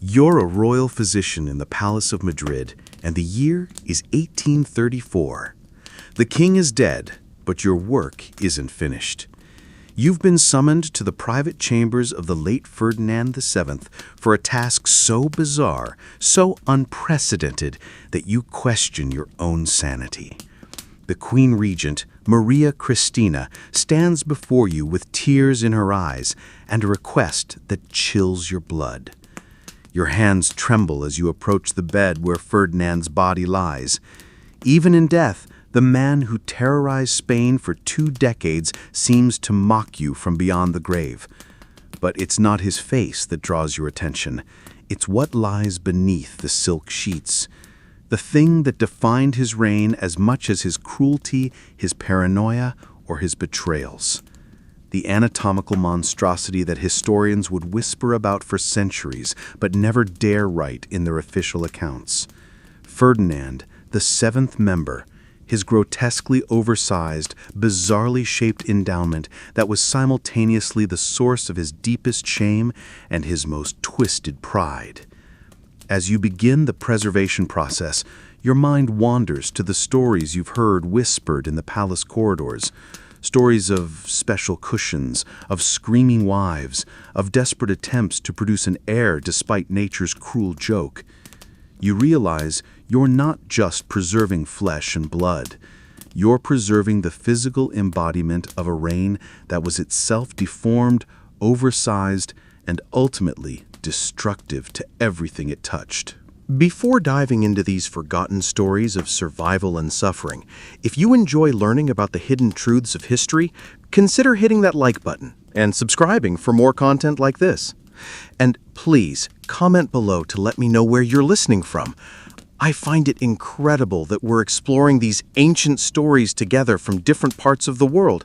You're a royal physician in the Palace of Madrid, and the year is 1834. The king is dead, but your work isn't finished. You've been summoned to the private chambers of the late Ferdinand VII for a task so bizarre, so unprecedented, that you question your own sanity. The Queen Regent, Maria Cristina, stands before you with tears in her eyes and a request that chills your blood. Your hands tremble as you approach the bed where Ferdinand's body lies. Even in death, the man who terrorized Spain for 2 decades seems to mock you from beyond the grave. But it's not his face that draws your attention. It's what lies beneath the silk sheets. The thing that defined his reign as much as his cruelty, his paranoia, or his betrayals. The anatomical monstrosity that historians would whisper about for centuries, but never dare write in their official accounts. Ferdinand, the 7th member, his grotesquely oversized, bizarrely shaped endowment that was simultaneously the source of his deepest shame and his most twisted pride. As you begin the preservation process, your mind wanders to the stories you've heard whispered in the palace corridors. Stories of special cushions, of screaming wives, of desperate attempts to produce an heir despite nature's cruel joke. You realize you're not just preserving flesh and blood. You're preserving the physical embodiment of a reign that was itself deformed, oversized, and ultimately destructive to everything it touched. Before diving into these forgotten stories of survival and suffering, if you enjoy learning about the hidden truths of history, consider hitting that like button and subscribing for more content like this. And please, comment below to let me know where you're listening from. I find it incredible that we're exploring these ancient stories together from different parts of the world,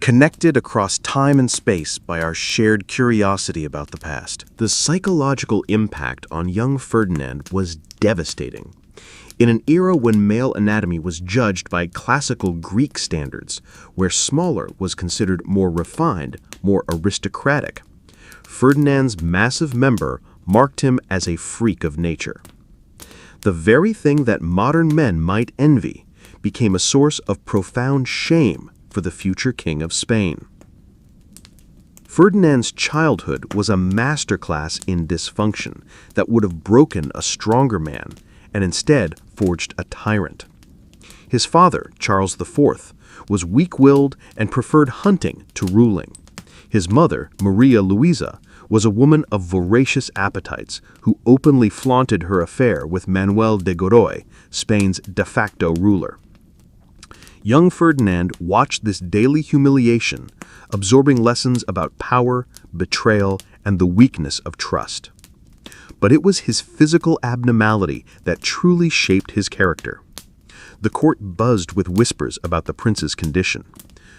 connected across time and space by our shared curiosity about the past. The psychological impact on young Ferdinand was devastating. In an era when male anatomy was judged by classical Greek standards, where smaller was considered more refined, more aristocratic, Ferdinand's massive member marked him as a freak of nature. The very thing that modern men might envy became a source of profound shame for the future king of Spain. Ferdinand's childhood was a masterclass in dysfunction that would have broken a stronger man and instead forged a tyrant. His father, Charles IV, was weak-willed and preferred hunting to ruling. His mother, Maria Luisa, was a woman of voracious appetites who openly flaunted her affair with Manuel de Godoy, Spain's de facto ruler. Young Ferdinand watched this daily humiliation, absorbing lessons about power, betrayal, and the weakness of trust. But it was his physical abnormality that truly shaped his character. The court buzzed with whispers about the prince's condition.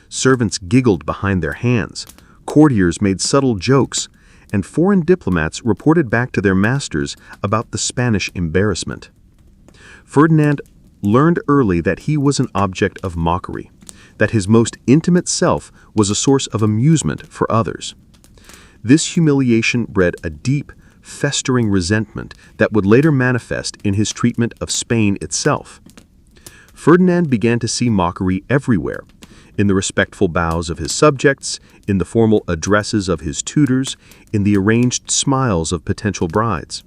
Servants giggled behind their hands. Courtiers made subtle jokes, and foreign diplomats reported back to their masters about the Spanish embarrassment. Ferdinand learned early that he was an object of mockery, that his most intimate self was a source of amusement for others. This humiliation bred a deep, festering resentment that would later manifest in his treatment of Spain itself. Ferdinand began to see mockery everywhere, in the respectful bows of his subjects, in the formal addresses of his tutors, in the arranged smiles of potential brides.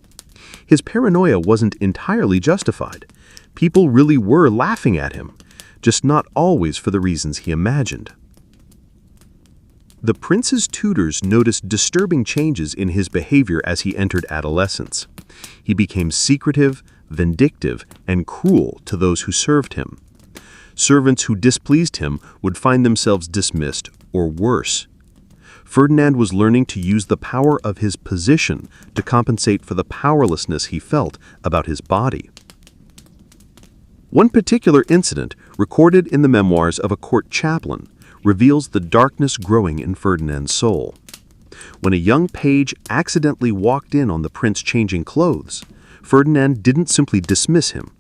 His paranoia wasn't entirely justified. People really were laughing at him, just not always for the reasons he imagined. The prince's tutors noticed disturbing changes in his behavior as he entered adolescence. He became secretive, vindictive, and cruel to those who served him. Servants who displeased him would find themselves dismissed, or worse. Ferdinand was learning to use the power of his position to compensate for the powerlessness he felt about his body. One particular incident, recorded in the memoirs of a court chaplain, reveals the darkness growing in Ferdinand's soul. When a young page accidentally walked in on the prince changing clothes, Ferdinand didn't simply dismiss him.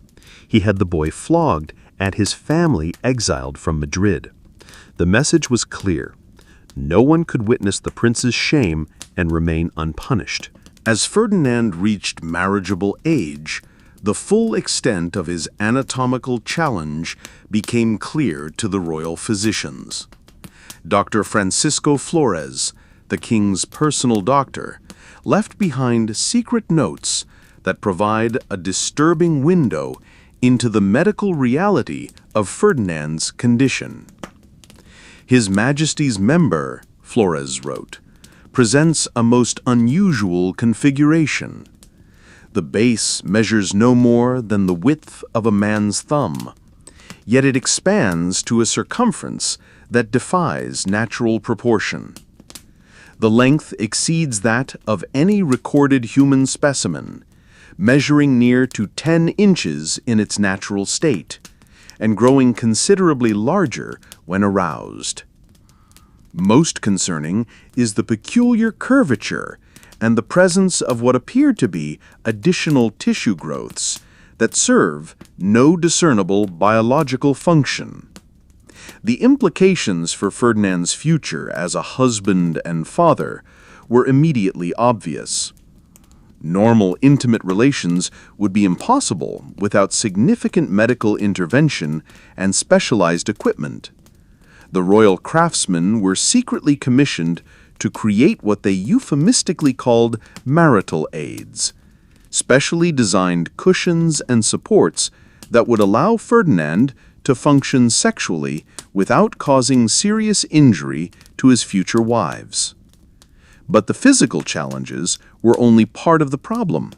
He had the boy flogged and his family exiled from Madrid. The message was clear. No one could witness the prince's shame and remain unpunished. As Ferdinand reached marriageable age, the full extent of his anatomical challenge became clear to the royal physicians. Dr. Francisco Flores, the king's personal doctor, left behind secret notes that provide a disturbing window into the medical reality of Ferdinand's condition. His Majesty's member, Flores wrote, presents a most unusual configuration. The base measures no more than the width of a man's thumb, yet it expands to a circumference that defies natural proportion. The length exceeds that of any recorded human specimen, measuring near to 10 inches in its natural state, and growing considerably larger when aroused. Most concerning is the peculiar curvature and the presence of what appear to be additional tissue growths that serve no discernible biological function. The implications for Ferdinand's future as a husband and father were immediately obvious. Normal intimate relations would be impossible without significant medical intervention and specialized equipment. The royal craftsmen were secretly commissioned to create what they euphemistically called marital aids, specially designed cushions and supports that would allow Ferdinand to function sexually without causing serious injury to his future wives. But the physical challenges were only part of the problem.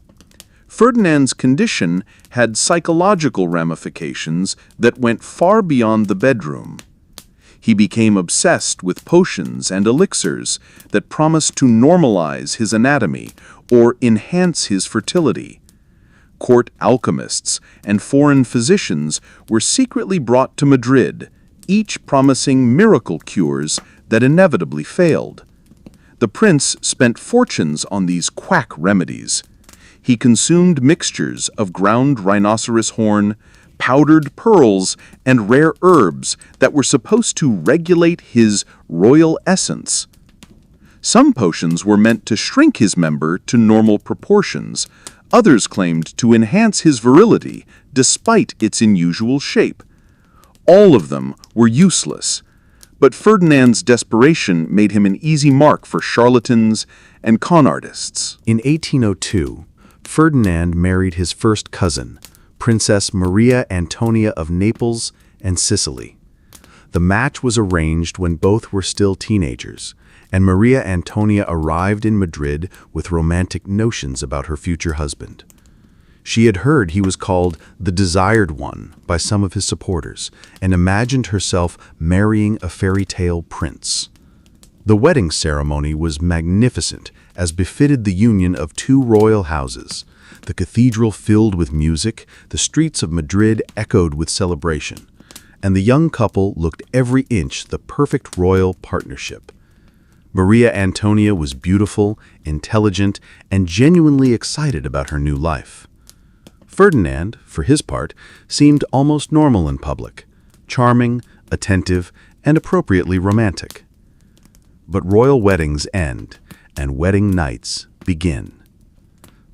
Ferdinand's condition had psychological ramifications that went far beyond the bedroom. He became obsessed with potions and elixirs that promised to normalize his anatomy or enhance his fertility. Court alchemists and foreign physicians were secretly brought to Madrid, each promising miracle cures that inevitably failed. The prince spent fortunes on these quack remedies. He consumed mixtures of ground rhinoceros horn, powdered pearls, and rare herbs that were supposed to regulate his royal essence. Some potions were meant to shrink his member to normal proportions. Others claimed to enhance his virility despite its unusual shape. All of them were useless, but Ferdinand's desperation made him an easy mark for charlatans and con artists. In 1802, Ferdinand married his first cousin, Princess Maria Antonia of Naples and Sicily. The match was arranged when both were still teenagers, and Maria Antonia arrived in Madrid with romantic notions about her future husband. She had heard he was called the Desired One by some of his supporters and imagined herself marrying a fairy tale prince. The wedding ceremony was magnificent, as befitted the union of two royal houses. The cathedral filled with music, the streets of Madrid echoed with celebration, and the young couple looked every inch the perfect royal partnership. Maria Antonia was beautiful, intelligent, and genuinely excited about her new life. Ferdinand, for his part, seemed almost normal in public, charming, attentive, and appropriately romantic. But royal weddings end, and wedding nights begin.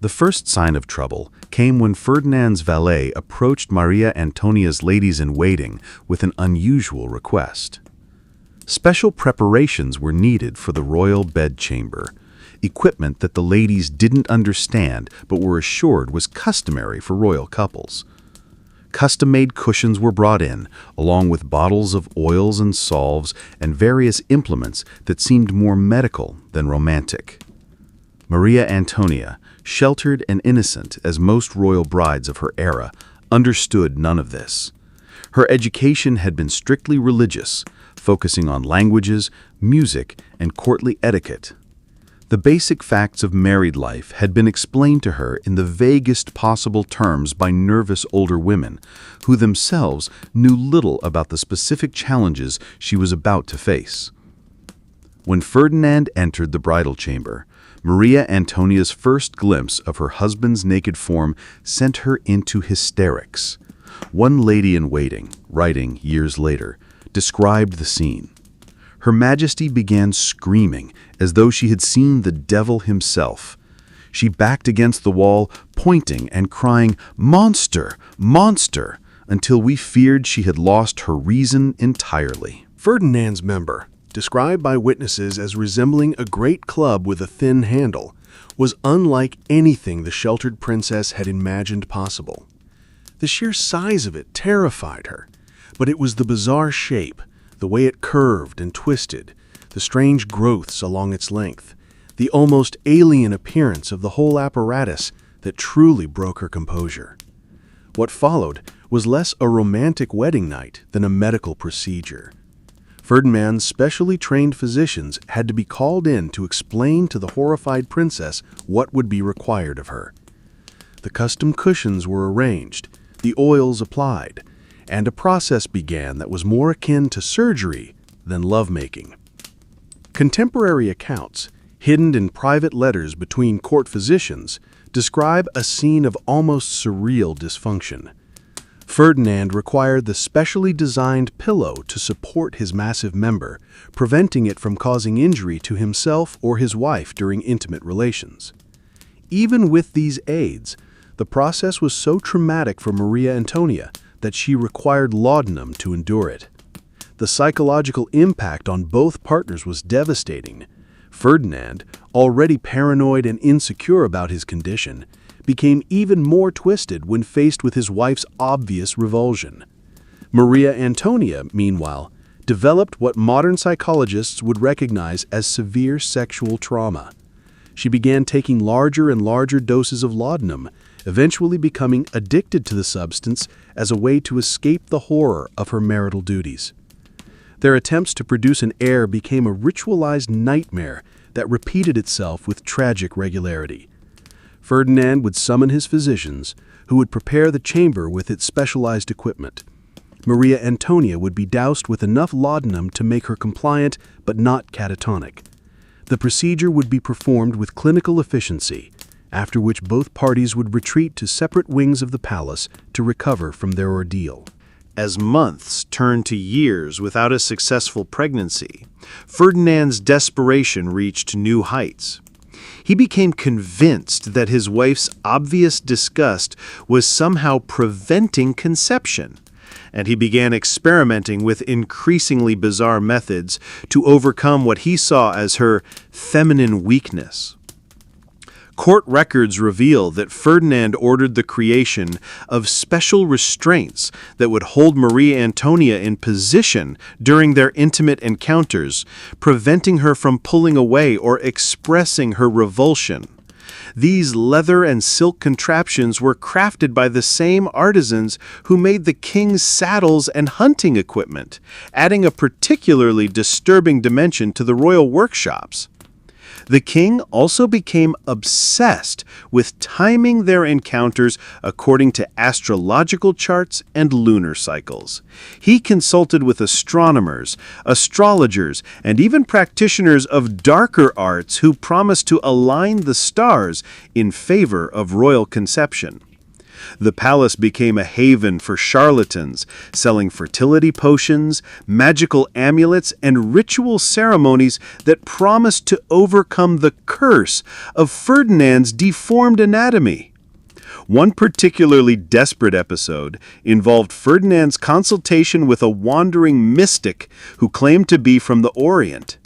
The first sign of trouble came when Ferdinand's valet approached Maria Antonia's ladies-in-waiting with an unusual request. Special preparations were needed for the royal bedchamber, equipment that the ladies didn't understand but were assured was customary for royal couples. Custom-made cushions were brought in, along with bottles of oils and salves and various implements that seemed more medical than romantic. Maria Antonia, sheltered and innocent as most royal brides of her era, understood none of this. Her education had been strictly religious, focusing on languages, music, and courtly etiquette. The basic facts of married life had been explained to her in the vaguest possible terms by nervous older women, who themselves knew little about the specific challenges she was about to face. When Ferdinand entered the bridal chamber, Maria Antonia's first glimpse of her husband's naked form sent her into hysterics. One lady-in-waiting, writing years later, described the scene. Her Majesty began screaming as though she had seen the devil himself. She backed against the wall, pointing and crying, "Monster! Monster!" until we feared she had lost her reason entirely. Ferdinand's member, described by witnesses as resembling a great club with a thin handle, was unlike anything the sheltered princess had imagined possible. The sheer size of it terrified her, but it was the bizarre shape, the way it curved and twisted, the strange growths along its length, the almost alien appearance of the whole apparatus that truly broke her composure. What followed was less a romantic wedding night than a medical procedure. Ferdinand's specially trained physicians had to be called in to explain to the horrified princess what would be required of her. The custom cushions were arranged, the oils applied, and a process began that was more akin to surgery than lovemaking. Contemporary accounts, hidden in private letters between court physicians, describe a scene of almost surreal dysfunction. Ferdinand required the specially designed pillow to support his massive member, preventing it from causing injury to himself or his wife during intimate relations. Even with these aids, the process was so traumatic for Maria Antonia that she required laudanum to endure it. The psychological impact on both partners was devastating. Ferdinand, already paranoid and insecure about his condition, became even more twisted when faced with his wife's obvious revulsion. Maria Antonia, meanwhile, developed what modern psychologists would recognize as severe sexual trauma. She began taking larger and larger doses of laudanum, eventually becoming addicted to the substance as a way to escape the horror of her marital duties. Their attempts to produce an heir became a ritualized nightmare that repeated itself with tragic regularity. Ferdinand would summon his physicians, who would prepare the chamber with its specialized equipment. Maria Antonia would be doused with enough laudanum to make her compliant but not catatonic. The procedure would be performed with clinical efficiency, after which both parties would retreat to separate wings of the palace to recover from their ordeal. As months turned to years without a successful pregnancy, Ferdinand's desperation reached new heights. He became convinced that his wife's obvious disgust was somehow preventing conception, and he began experimenting with increasingly bizarre methods to overcome what he saw as her feminine weakness. Court records reveal that Ferdinand ordered the creation of special restraints that would hold Maria Antonia in position during their intimate encounters, preventing her from pulling away or expressing her revulsion. These leather and silk contraptions were crafted by the same artisans who made the king's saddles and hunting equipment, adding a particularly disturbing dimension to the royal workshops. The king also became obsessed with timing their encounters according to astrological charts and lunar cycles. He consulted with astronomers, astrologers, and even practitioners of darker arts who promised to align the stars in favor of royal conception. The palace became a haven for charlatans, selling fertility potions, magical amulets, and ritual ceremonies that promised to overcome the curse of Ferdinand's deformed anatomy. One particularly desperate episode involved Ferdinand's consultation with a wandering mystic who claimed to be from the Orient.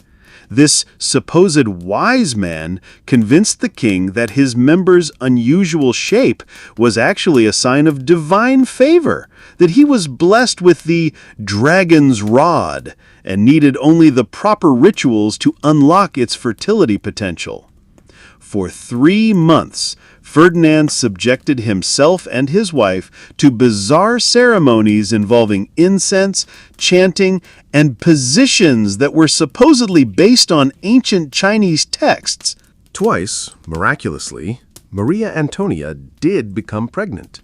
This supposed wise man convinced the king that his member's unusual shape was actually a sign of divine favor, that he was blessed with the dragon's rod and needed only the proper rituals to unlock its fertility potential. For 3 months, Ferdinand subjected himself and his wife to bizarre ceremonies involving incense, chanting, and positions that were supposedly based on ancient Chinese texts. Twice, miraculously, Maria Antonia did become pregnant.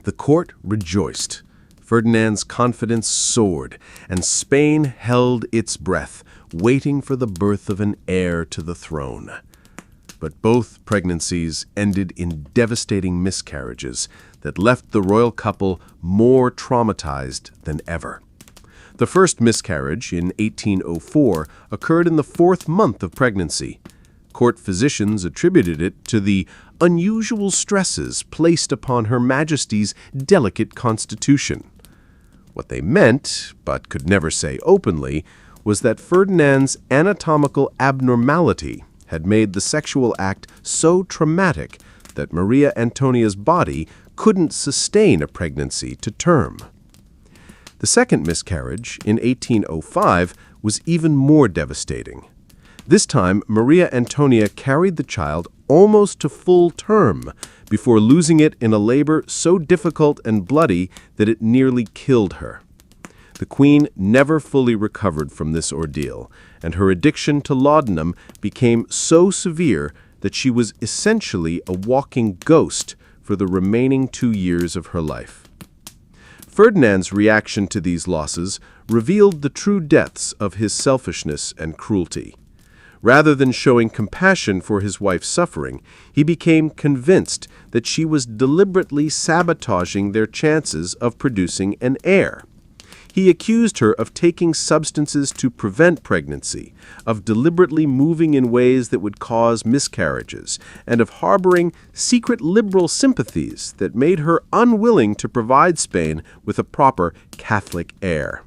The court rejoiced. Ferdinand's confidence soared, and Spain held its breath, waiting for the birth of an heir to the throne. But both pregnancies ended in devastating miscarriages that left the royal couple more traumatized than ever. The first miscarriage, in 1804, occurred in the 4th month of pregnancy. Court physicians attributed it to the unusual stresses placed upon Her Majesty's delicate constitution. What they meant, but could never say openly, was that Ferdinand's anatomical abnormality had made the sexual act so traumatic that Maria Antonia's body couldn't sustain a pregnancy to term. The second miscarriage, in 1805, was even more devastating. This time, Maria Antonia carried the child almost to full term before losing it in a labor so difficult and bloody that it nearly killed her. The queen never fully recovered from this ordeal, and her addiction to laudanum became so severe that she was essentially a walking ghost for the remaining 2 years of her life. Ferdinand's reaction to these losses revealed the true depths of his selfishness and cruelty. Rather than showing compassion for his wife's suffering, he became convinced that she was deliberately sabotaging their chances of producing an heir. He accused her of taking substances to prevent pregnancy, of deliberately moving in ways that would cause miscarriages, and of harboring secret liberal sympathies that made her unwilling to provide Spain with a proper Catholic heir.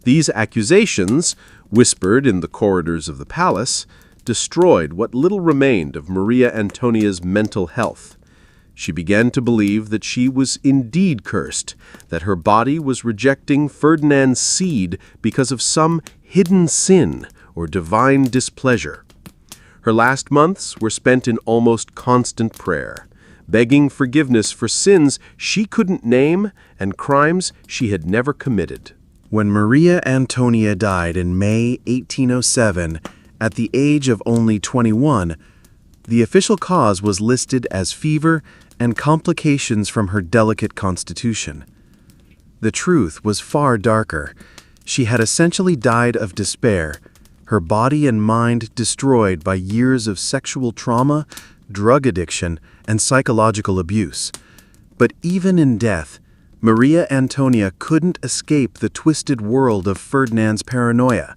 These accusations, whispered in the corridors of the palace, destroyed what little remained of Maria Antonia's mental health. She began to believe that she was indeed cursed, that her body was rejecting Ferdinand's seed because of some hidden sin or divine displeasure. Her last months were spent in almost constant prayer, begging forgiveness for sins she couldn't name and crimes she had never committed. When Maria Antonia died in May 1807, at the age of only 21, the official cause was listed as fever and complications from her delicate constitution. The truth was far darker. She had essentially died of despair, her body and mind destroyed by years of sexual trauma, drug addiction, and psychological abuse. But even in death, Maria Antonia couldn't escape the twisted world of Ferdinand's paranoia.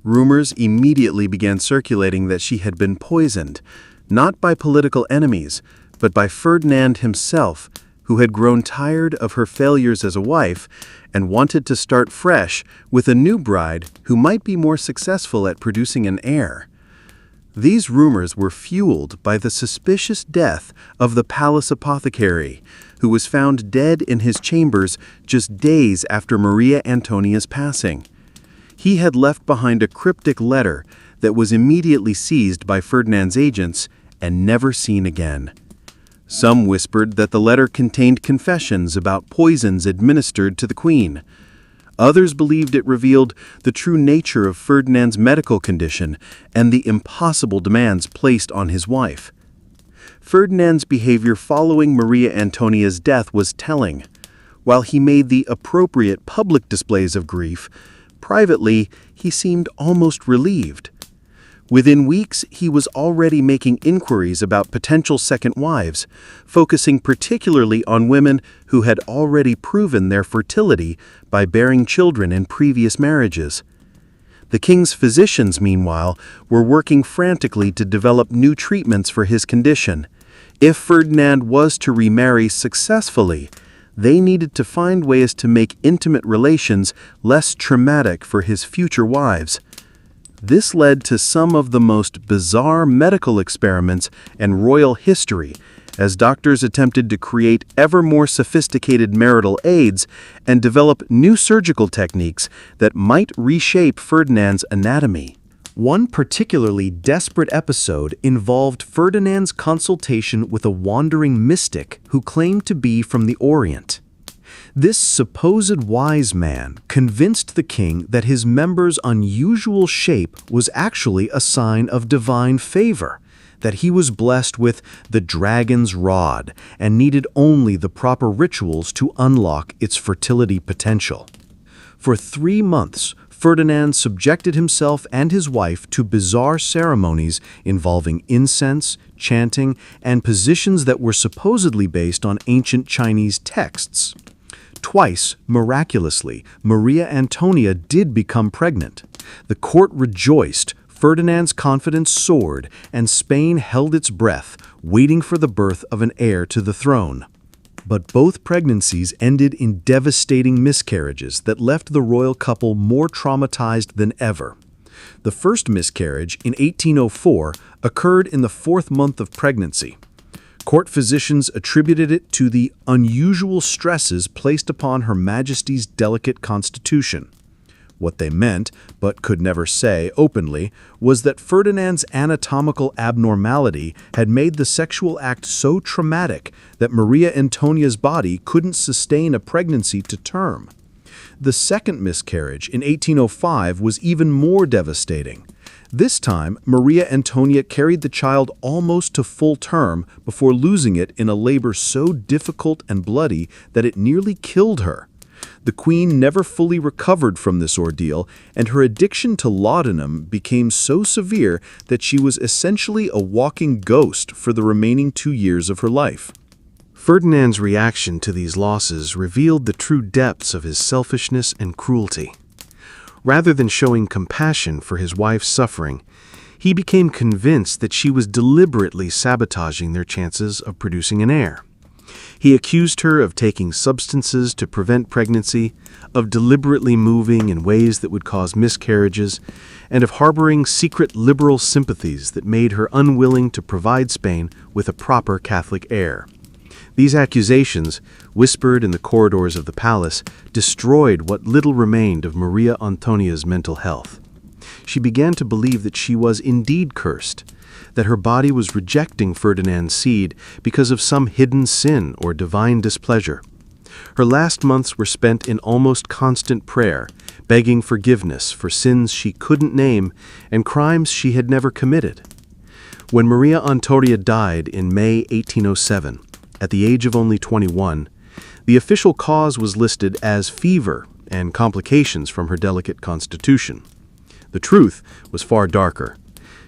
Rumors immediately began circulating that she had been poisoned, not by political enemies, but by Ferdinand himself, who had grown tired of her failures as a wife and wanted to start fresh with a new bride who might be more successful at producing an heir. These rumors were fueled by the suspicious death of the palace apothecary, who was found dead in his chambers just days after Maria Antonia's passing. He had left behind a cryptic letter that was immediately seized by Ferdinand's agents and never seen again. Some whispered that the letter contained confessions about poisons administered to the queen. Others believed it revealed the true nature of Ferdinand's medical condition and the impossible demands placed on his wife. Ferdinand's behavior following Maria Antonia's death was telling. While he made the appropriate public displays of grief, privately he seemed almost relieved. Within weeks, he was already making inquiries about potential second wives, focusing particularly on women who had already proven their fertility by bearing children in previous marriages. The king's physicians, meanwhile, were working frantically to develop new treatments for his condition. If Ferdinand was to remarry successfully, they needed to find ways to make intimate relations less traumatic for his future wives. This led to some of the most bizarre medical experiments in royal history, as doctors attempted to create ever more sophisticated marital aids and develop new surgical techniques that might reshape Ferdinand's anatomy. One particularly desperate episode involved Ferdinand's consultation with a wandering mystic who claimed to be from the Orient. This supposed wise man convinced the king that his member's unusual shape was actually a sign of divine favor, that he was blessed with the dragon's rod and needed only the proper rituals to unlock its fertility potential. For 3 months, Ferdinand subjected himself and his wife to bizarre ceremonies involving incense, chanting, and positions that were supposedly based on ancient Chinese texts. Twice, miraculously, Maria Antonia did become pregnant. The court rejoiced, Ferdinand's confidence soared, and Spain held its breath, waiting for the birth of an heir to the throne. But both pregnancies ended in devastating miscarriages that left the royal couple more traumatized than ever. The first miscarriage, in 1804, occurred in the 4th month of pregnancy. Court physicians attributed it to the unusual stresses placed upon Her Majesty's delicate constitution. What they meant, but could never say openly, was that Ferdinand's anatomical abnormality had made the sexual act so traumatic that Maria Antonia's body couldn't sustain a pregnancy to term. The second miscarriage, in 1805, was even more devastating. This time, Maria Antonia carried the child almost to full term before losing it in a labor so difficult and bloody that it nearly killed her. The queen never fully recovered from this ordeal, and her addiction to laudanum became so severe that she was essentially a walking ghost for the remaining 2 years of her life. Ferdinand's reaction to these losses revealed the true depths of his selfishness and cruelty. Rather than showing compassion for his wife's suffering, he became convinced that she was deliberately sabotaging their chances of producing an heir. He accused her of taking substances to prevent pregnancy, of deliberately moving in ways that would cause miscarriages, and of harboring secret liberal sympathies that made her unwilling to provide Spain with a proper Catholic heir. These accusations, whispered in the corridors of the palace, destroyed what little remained of Maria Antonia's mental health. She began to believe that she was indeed cursed, that her body was rejecting Ferdinand's seed because of some hidden sin or divine displeasure. Her last months were spent in almost constant prayer, begging forgiveness for sins she couldn't name and crimes she had never committed. When Maria Antonia died in May 1807, at the age of only 21, the official cause was listed as fever and complications from her delicate constitution. The truth was far darker.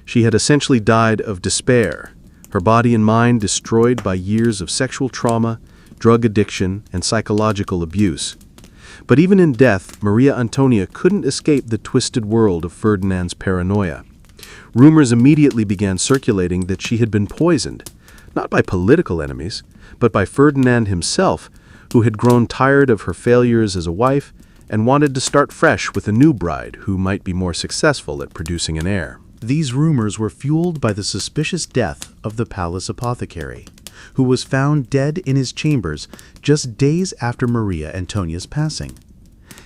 She had essentially died of despair, her body and mind destroyed by years of sexual trauma, drug addiction, and psychological abuse. But even in death, Maria Antonia couldn't escape the twisted world of Ferdinand's paranoia. Rumors immediately began circulating that she had been poisoned, not by political enemies, but by Ferdinand himself, who had grown tired of her failures as a wife and wanted to start fresh with a new bride who might be more successful at producing an heir. These rumors were fueled by the suspicious death of the palace apothecary, who was found dead in his chambers just days after Maria Antonia's passing.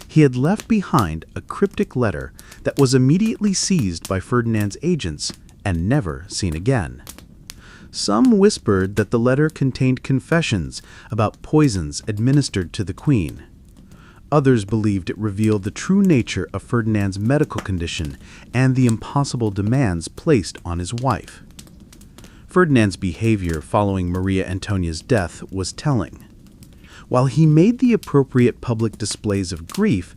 He had left behind a cryptic letter that was immediately seized by Ferdinand's agents and never seen again. Some whispered that the letter contained confessions about poisons administered to the queen. Others believed it revealed the true nature of Ferdinand's medical condition and the impossible demands placed on his wife. Ferdinand's behavior following Maria Antonia's death was telling. While he made the appropriate public displays of grief,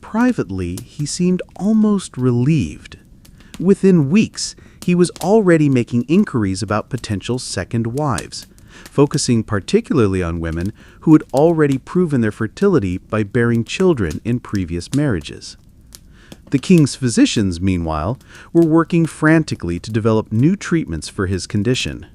privately he seemed almost relieved. Within weeks, he was already making inquiries about potential second wives, focusing particularly on women who had already proven their fertility by bearing children in previous marriages. The king's physicians, meanwhile, were working frantically to develop new treatments for his condition.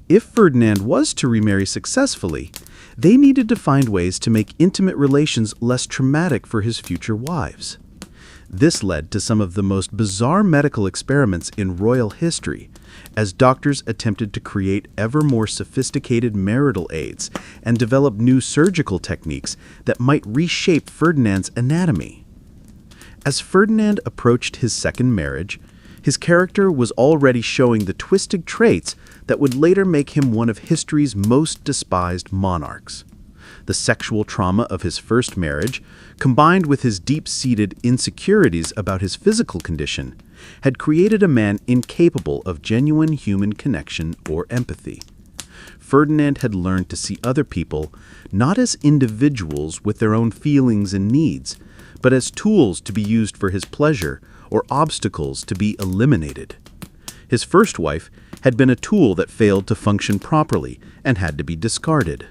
If Ferdinand was to remarry successfully, they needed to find ways to make intimate relations less traumatic for his future wives. This led to some of the most bizarre medical experiments in royal history, as doctors attempted to create ever more sophisticated marital aids and develop new surgical techniques that might reshape Ferdinand's anatomy. As Ferdinand approached his second marriage, his character was already showing the twisted traits that would later make him one of history's most despised monarchs. The sexual trauma of his first marriage, combined with his deep-seated insecurities about his physical condition, had created a man incapable of genuine human connection or empathy. Ferdinand had learned to see other people not as individuals with their own feelings and needs, but as tools to be used for his pleasure or obstacles to be eliminated. His first wife had been a tool that failed to function properly and had to be discarded.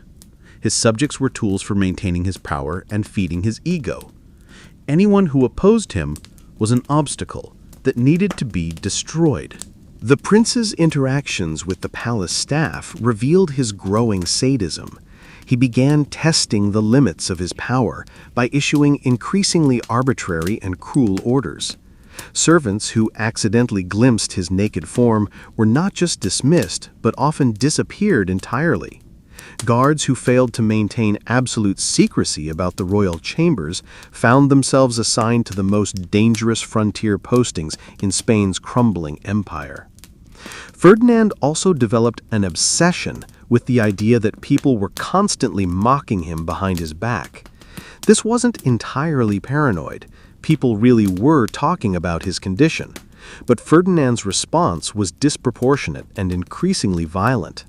His subjects were tools for maintaining his power and feeding his ego. Anyone who opposed him was an obstacle that needed to be destroyed. The prince's interactions with the palace staff revealed his growing sadism. He began testing the limits of his power by issuing increasingly arbitrary and cruel orders. Servants who accidentally glimpsed his naked form were not just dismissed, but often disappeared entirely. Guards who failed to maintain absolute secrecy about the royal chambers found themselves assigned to the most dangerous frontier postings in Spain's crumbling empire. Ferdinand also developed an obsession with the idea that people were constantly mocking him behind his back. This wasn't entirely paranoid. People really were talking about his condition. But Ferdinand's response was disproportionate and increasingly violent.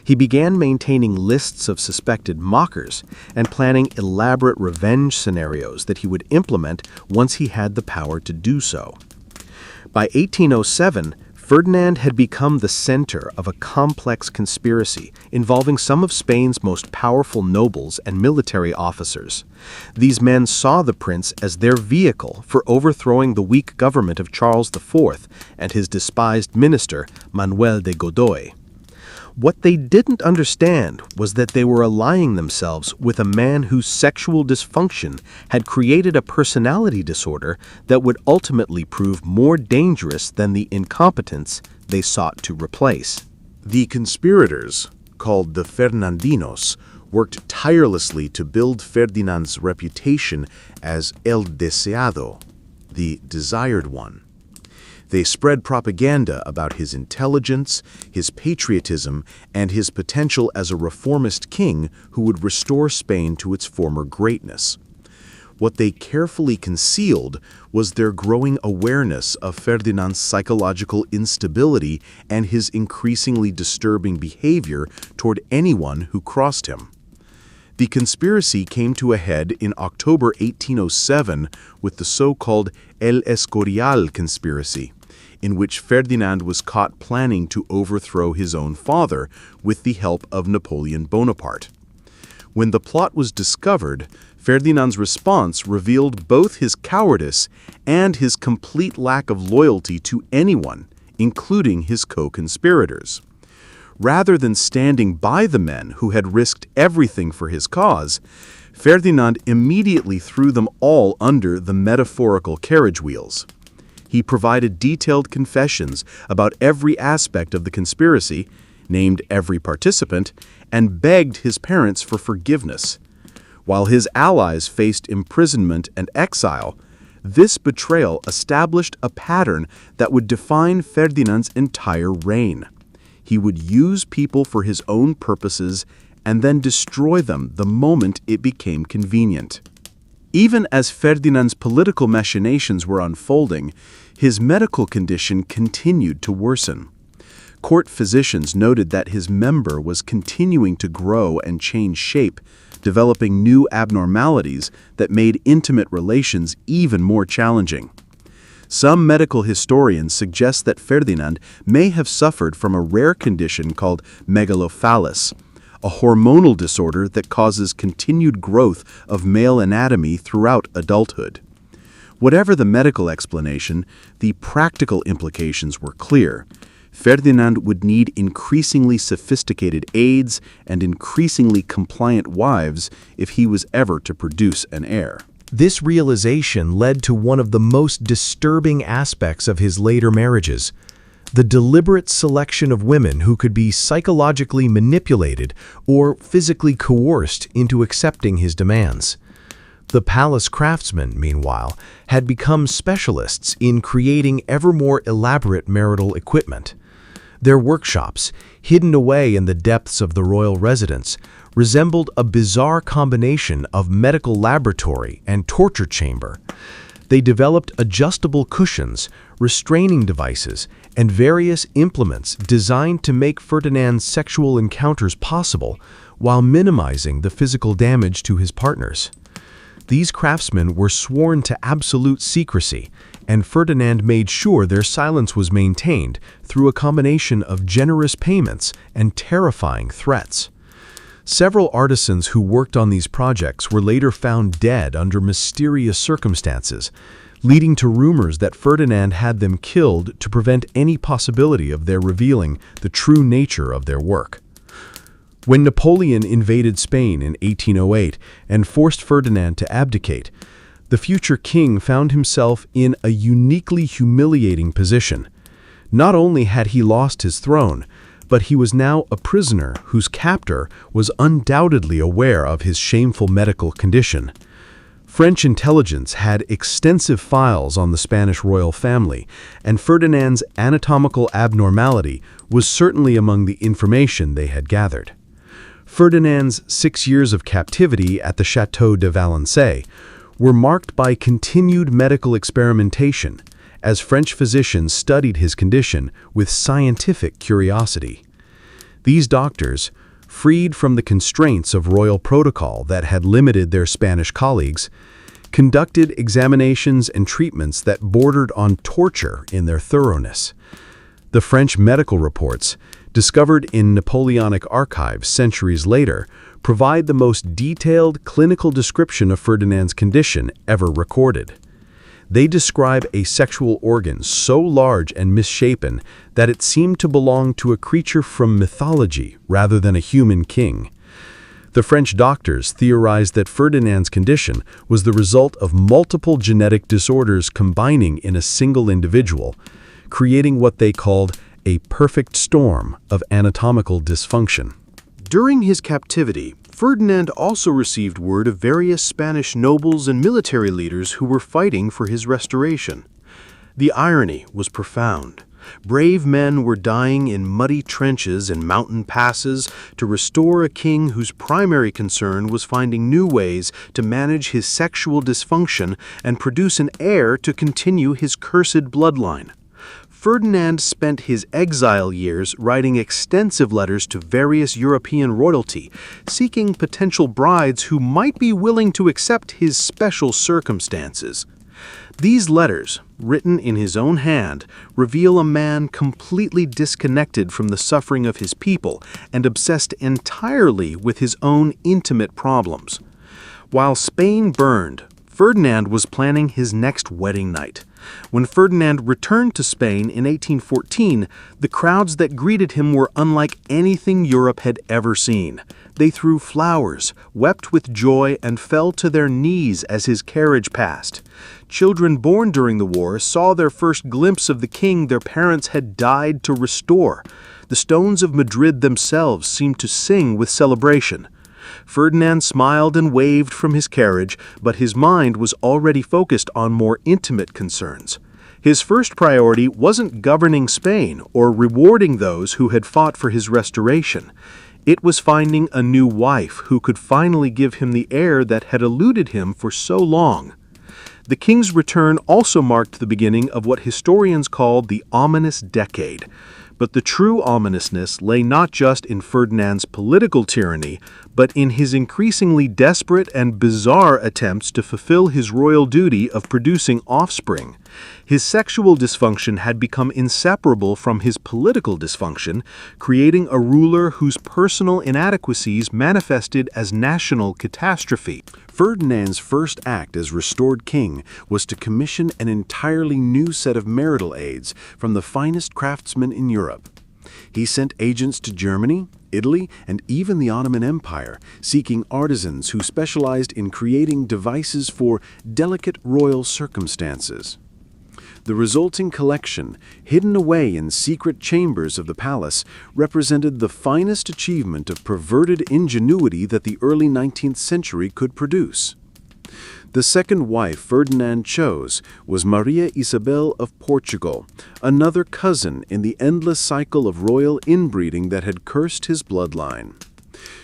He began maintaining lists of suspected mockers and planning elaborate revenge scenarios that he would implement once he had the power to do so. By 1807, Ferdinand had become the center of a complex conspiracy involving some of Spain's most powerful nobles and military officers. These men saw the prince as their vehicle for overthrowing the weak government of Charles IV and his despised minister, Manuel de Godoy. What they didn't understand was that they were allying themselves with a man whose sexual dysfunction had created a personality disorder that would ultimately prove more dangerous than the incompetence they sought to replace. The conspirators, called the Fernandinos, worked tirelessly to build Ferdinand's reputation as el deseado, the desired one. They spread propaganda about his intelligence, his patriotism, and his potential as a reformist king who would restore Spain to its former greatness. What they carefully concealed was their growing awareness of Ferdinand's psychological instability and his increasingly disturbing behavior toward anyone who crossed him. The conspiracy came to a head in October 1807 with the so-called El Escorial conspiracy, in which Ferdinand was caught planning to overthrow his own father with the help of Napoleon Bonaparte. When the plot was discovered, Ferdinand's response revealed both his cowardice and his complete lack of loyalty to anyone, including his co-conspirators. Rather than standing by the men who had risked everything for his cause, Ferdinand immediately threw them all under the metaphorical carriage wheels. He provided detailed confessions about every aspect of the conspiracy, named every participant, and begged his parents for forgiveness. While his allies faced imprisonment and exile, this betrayal established a pattern that would define Ferdinand's entire reign. He would use people for his own purposes and then destroy them the moment it became convenient. Even as Ferdinand's political machinations were unfolding, his medical condition continued to worsen. Court physicians noted that his member was continuing to grow and change shape, developing new abnormalities that made intimate relations even more challenging. Some medical historians suggest that Ferdinand may have suffered from a rare condition called megalophalus, a hormonal disorder that causes continued growth of male anatomy throughout adulthood. Whatever the medical explanation, the practical implications were clear. Ferdinand would need increasingly sophisticated aids and increasingly compliant wives if he was ever to produce an heir. This realization led to one of the most disturbing aspects of his later marriages: the deliberate selection of women who could be psychologically manipulated or physically coerced into accepting his demands. The palace craftsmen, meanwhile, had become specialists in creating ever more elaborate marital equipment. Their workshops, hidden away in the depths of the royal residence, resembled a bizarre combination of medical laboratory and torture chamber. They developed adjustable cushions, restraining devices, and various implements designed to make Ferdinand's sexual encounters possible while minimizing the physical damage to his partners. These craftsmen were sworn to absolute secrecy, and Ferdinand made sure their silence was maintained through a combination of generous payments and terrifying threats. Several artisans who worked on these projects were later found dead under mysterious circumstances, leading to rumors that Ferdinand had them killed to prevent any possibility of their revealing the true nature of their work. When Napoleon invaded Spain in 1808 and forced Ferdinand to abdicate, the future king found himself in a uniquely humiliating position. Not only had he lost his throne, but he was now a prisoner whose captor was undoubtedly aware of his shameful medical condition. French intelligence had extensive files on the Spanish royal family, and Ferdinand's anatomical abnormality was certainly among the information they had gathered. Ferdinand's 6 years of captivity at the Château de Valençay were marked by continued medical experimentation, as French physicians studied his condition with scientific curiosity. These doctors, freed from the constraints of royal protocol that had limited their Spanish colleagues, conducted examinations and treatments that bordered on torture in their thoroughness. The French medical reports, discovered in Napoleonic archives centuries later, provide the most detailed clinical description of Ferdinand's condition ever recorded. They describe a sexual organ so large and misshapen that it seemed to belong to a creature from mythology rather than a human king. The French doctors theorized that Ferdinand's condition was the result of multiple genetic disorders combining in a single individual, creating what they called a perfect storm of anatomical dysfunction. During his captivity, Ferdinand also received word of various Spanish nobles and military leaders who were fighting for his restoration. The irony was profound. Brave men were dying in muddy trenches and mountain passes to restore a king whose primary concern was finding new ways to manage his sexual dysfunction and produce an heir to continue his cursed bloodline. Ferdinand spent his exile years writing extensive letters to various European royalty, seeking potential brides who might be willing to accept his special circumstances. These letters, written in his own hand, reveal a man completely disconnected from the suffering of his people and obsessed entirely with his own intimate problems. While Spain burned, Ferdinand was planning his next wedding night. When Ferdinand returned to Spain in 1814, the crowds that greeted him were unlike anything Europe had ever seen. They threw flowers, wept with joy, and fell to their knees as his carriage passed. Children born during the war saw their first glimpse of the king their parents had died to restore. The stones of Madrid themselves seemed to sing with celebration. Ferdinand smiled and waved from his carriage, but his mind was already focused on more intimate concerns. His first priority wasn't governing Spain or rewarding those who had fought for his restoration. It was finding a new wife who could finally give him the heir that had eluded him for so long. The king's return also marked the beginning of what historians call the ominous decade. But the true ominousness lay not just in Ferdinand's political tyranny, but in his increasingly desperate and bizarre attempts to fulfill his royal duty of producing offspring. His sexual dysfunction had become inseparable from his political dysfunction, creating a ruler whose personal inadequacies manifested as national catastrophe. Ferdinand's first act as restored king was to commission an entirely new set of marital aids from the finest craftsmen in Europe. He sent agents to Germany, Italy, and even the Ottoman Empire, seeking artisans who specialized in creating devices for delicate royal circumstances. The resulting collection, hidden away in secret chambers of the palace, represented the finest achievement of perverted ingenuity that the early 19th century could produce. The second wife Ferdinand chose was Maria Isabel of Portugal, another cousin in the endless cycle of royal inbreeding that had cursed his bloodline.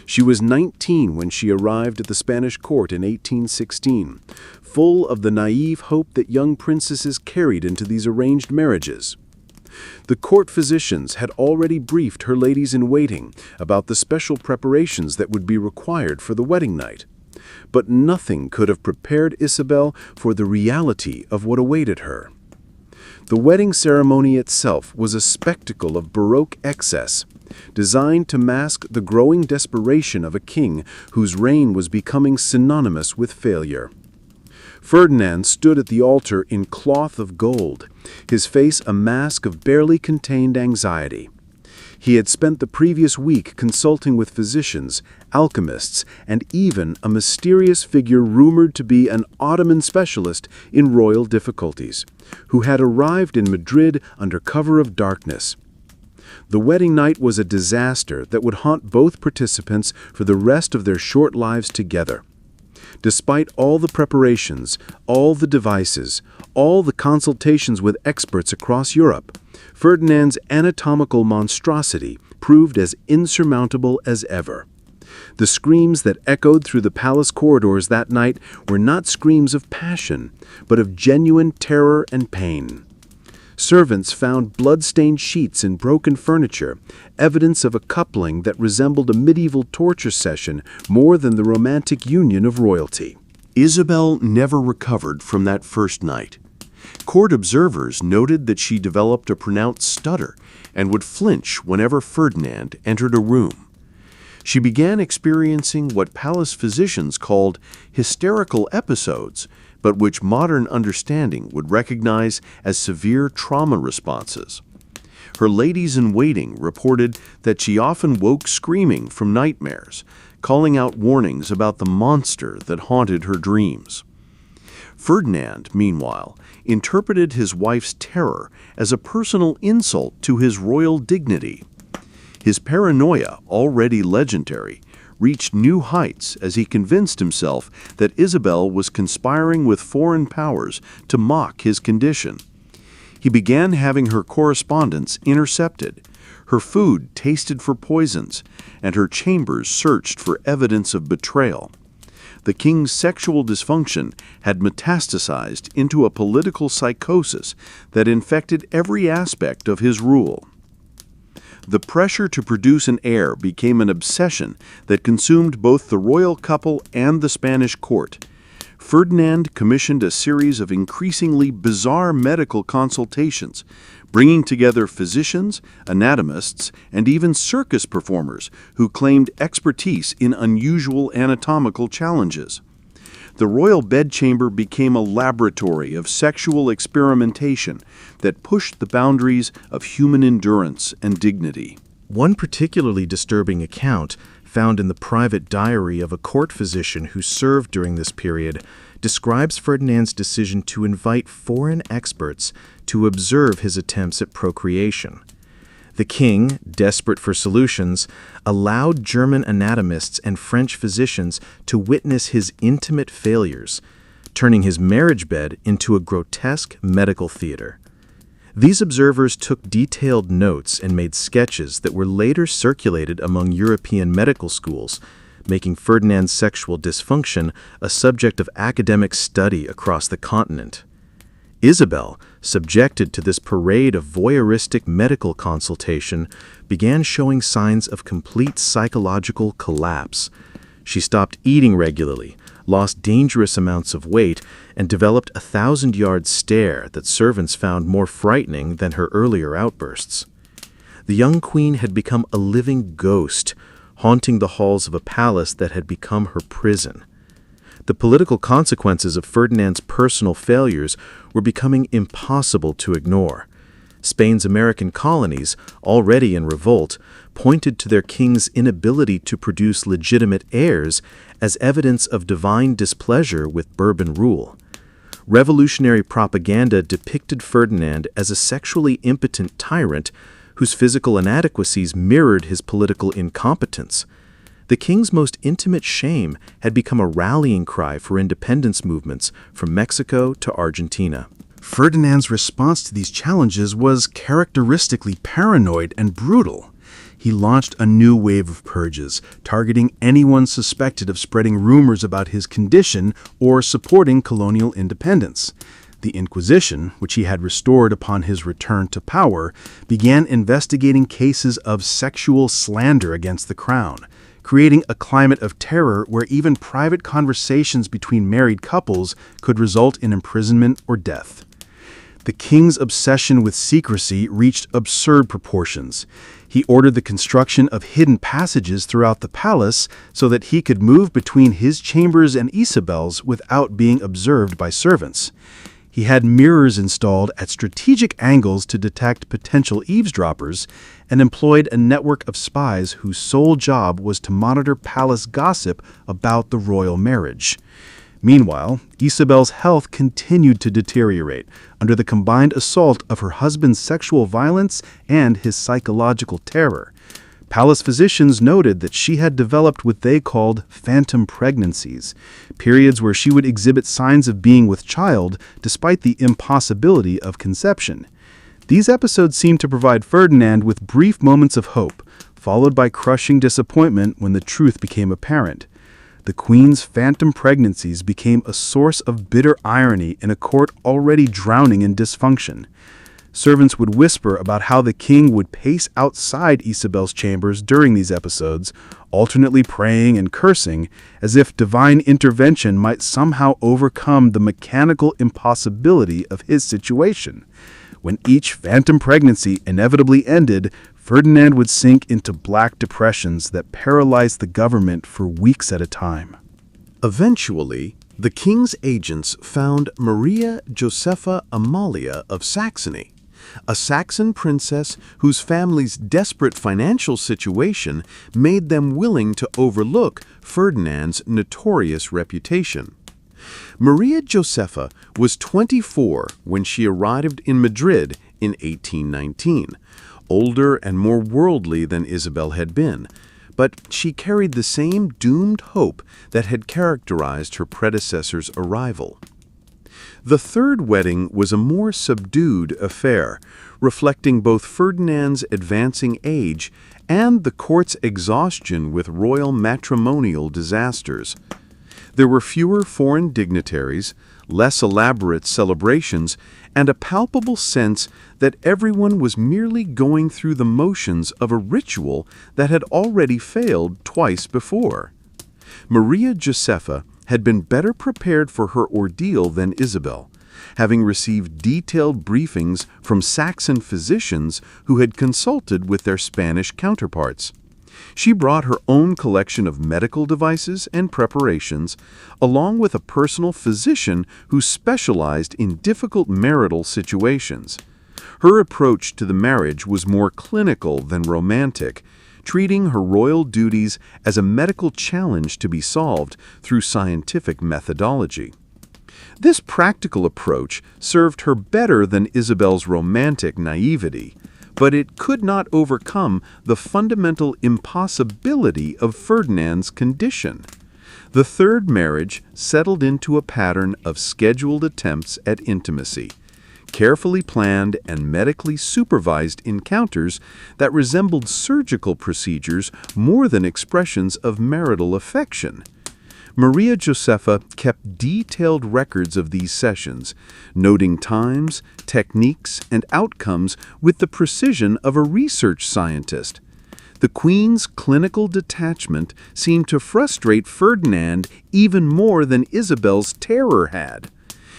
She was 19 when she arrived at the Spanish court in 1816, full of the naive hope that young princesses carried into these arranged marriages. The court physicians had already briefed her ladies-in-waiting about the special preparations that would be required for the wedding night. But nothing could have prepared Isabel for the reality of what awaited her. The wedding ceremony itself was a spectacle of Baroque excess, designed to mask the growing desperation of a king whose reign was becoming synonymous with failure. Ferdinand stood at the altar in cloth of gold, his face a mask of barely contained anxiety. He had spent the previous week consulting with physicians, alchemists, and even a mysterious figure rumored to be an Ottoman specialist in royal difficulties, who had arrived in Madrid under cover of darkness. The wedding night was a disaster that would haunt both participants for the rest of their short lives together. Despite all the preparations, all the devices, all the consultations with experts across Europe, Ferdinand's anatomical monstrosity proved as insurmountable as ever. The screams that echoed through the palace corridors that night were not screams of passion, but of genuine terror and pain. Servants found blood-stained sheets and broken furniture, evidence of a coupling that resembled a medieval torture session more than the romantic union of royalty. Isabel never recovered from that first night. Court observers noted that she developed a pronounced stutter and would flinch whenever Ferdinand entered a room. She began experiencing what palace physicians called hysterical episodes, but which modern understanding would recognize as severe trauma responses. Her ladies-in-waiting reported that she often woke screaming from nightmares, calling out warnings about the monster that haunted her dreams. Ferdinand, meanwhile, interpreted his wife's terror as a personal insult to his royal dignity. His paranoia, already legendary, reached new heights as he convinced himself that Isabel was conspiring with foreign powers to mock his condition. He began having her correspondence intercepted, her food tasted for poisons, and her chambers searched for evidence of betrayal. The king's sexual dysfunction had metastasized into a political psychosis that infected every aspect of his rule. The pressure to produce an heir became an obsession that consumed both the royal couple and the Spanish court. Ferdinand commissioned a series of increasingly bizarre medical consultations, bringing together physicians, anatomists, and even circus performers who claimed expertise in unusual anatomical challenges. The royal bedchamber became a laboratory of sexual experimentation that pushed the boundaries of human endurance and dignity. One particularly disturbing account, found in the private diary of a court physician who served during this period, describes Ferdinand's decision to invite foreign experts to observe his attempts at procreation. The king, desperate for solutions, allowed German anatomists and French physicians to witness his intimate failures, turning his marriage bed into a grotesque medical theater. These observers took detailed notes and made sketches that were later circulated among European medical schools, making Ferdinand's sexual dysfunction a subject of academic study across the continent. Isabel, subjected to this parade of voyeuristic medical consultation, began showing signs of complete psychological collapse. She stopped eating regularly, lost dangerous amounts of weight, and developed a 1,000-yard stare that servants found more frightening than her earlier outbursts. The young queen had become a living ghost, haunting the halls of a palace that had become her prison. The political consequences of Ferdinand's personal failures were becoming impossible to ignore. Spain's American colonies, already in revolt, pointed to their king's inability to produce legitimate heirs as evidence of divine displeasure with Bourbon rule. Revolutionary propaganda depicted Ferdinand as a sexually impotent tyrant whose physical inadequacies mirrored his political incompetence. The king's most intimate shame had become a rallying cry for independence movements from Mexico to Argentina. Ferdinand's response to these challenges was characteristically paranoid and brutal. He launched a new wave of purges, targeting anyone suspected of spreading rumors about his condition or supporting colonial independence. The Inquisition, which he had restored upon his return to power, began investigating cases of sexual slander against the crown, creating a climate of terror where even private conversations between married couples could result in imprisonment or death. The king's obsession with secrecy reached absurd proportions. He ordered the construction of hidden passages throughout the palace so that he could move between his chambers and Isabel's without being observed by servants. He had mirrors installed at strategic angles to detect potential eavesdroppers and employed a network of spies whose sole job was to monitor palace gossip about the royal marriage. Meanwhile, Isabel's health continued to deteriorate under the combined assault of her husband's sexual violence and his psychological terror. Palace physicians noted that she had developed what they called phantom pregnancies, periods where she would exhibit signs of being with child despite the impossibility of conception. These episodes seemed to provide Ferdinand with brief moments of hope, followed by crushing disappointment when the truth became apparent. The Queen's phantom pregnancies became a source of bitter irony in a court already drowning in dysfunction. Servants would whisper about how the king would pace outside Isabel's chambers during these episodes, alternately praying and cursing, as if divine intervention might somehow overcome the mechanical impossibility of his situation. When each phantom pregnancy inevitably ended, Ferdinand would sink into black depressions that paralyzed the government for weeks at a time. Eventually, the king's agents found Maria Josepha Amalia of Saxony, a Saxon princess whose family's desperate financial situation made them willing to overlook Ferdinand's notorious reputation. Maria Josepha was 24 when she arrived in Madrid in 1819, older and more worldly than Isabel had been, but she carried the same doomed hope that had characterized her predecessor's arrival. The third wedding was a more subdued affair, reflecting both Ferdinand's advancing age and the court's exhaustion with royal matrimonial disasters. There were fewer foreign dignitaries, less elaborate celebrations, and a palpable sense that everyone was merely going through the motions of a ritual that had already failed twice before. Maria Josepha had been better prepared for her ordeal than Isabel, having received detailed briefings from Saxon physicians who had consulted with their Spanish counterparts. She brought her own collection of medical devices and preparations, along with a personal physician who specialized in difficult marital situations. Her approach to the marriage was more clinical than romantic, treating her royal duties as a medical challenge to be solved through scientific methodology. This practical approach served her better than Isabel's romantic naivety, but it could not overcome the fundamental impossibility of Ferdinand's condition. The third marriage settled into a pattern of scheduled attempts at intimacy, carefully planned and medically supervised encounters that resembled surgical procedures more than expressions of marital affection. Maria Josepha kept detailed records of these sessions, noting times, techniques, and outcomes with the precision of a research scientist. The Queen's clinical detachment seemed to frustrate Ferdinand even more than Isabel's terror had.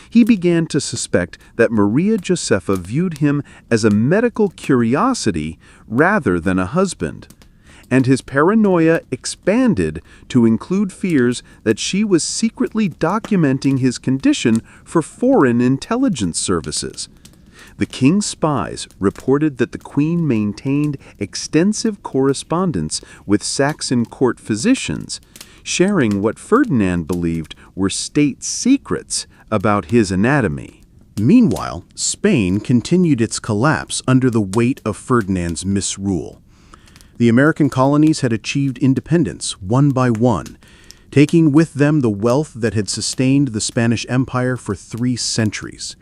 He began to suspect that Maria Josepha viewed him as a medical curiosity rather than a husband, and his paranoia expanded to include fears that she was secretly documenting his condition for foreign intelligence services. The king's spies reported that the Queen maintained extensive correspondence with Saxon court physicians, sharing what Ferdinand believed were state secrets about his anatomy. Meanwhile, Spain continued its collapse under the weight of Ferdinand's misrule. The American colonies had achieved independence one by one, taking with them the wealth that had sustained the Spanish Empire for 3 centuries.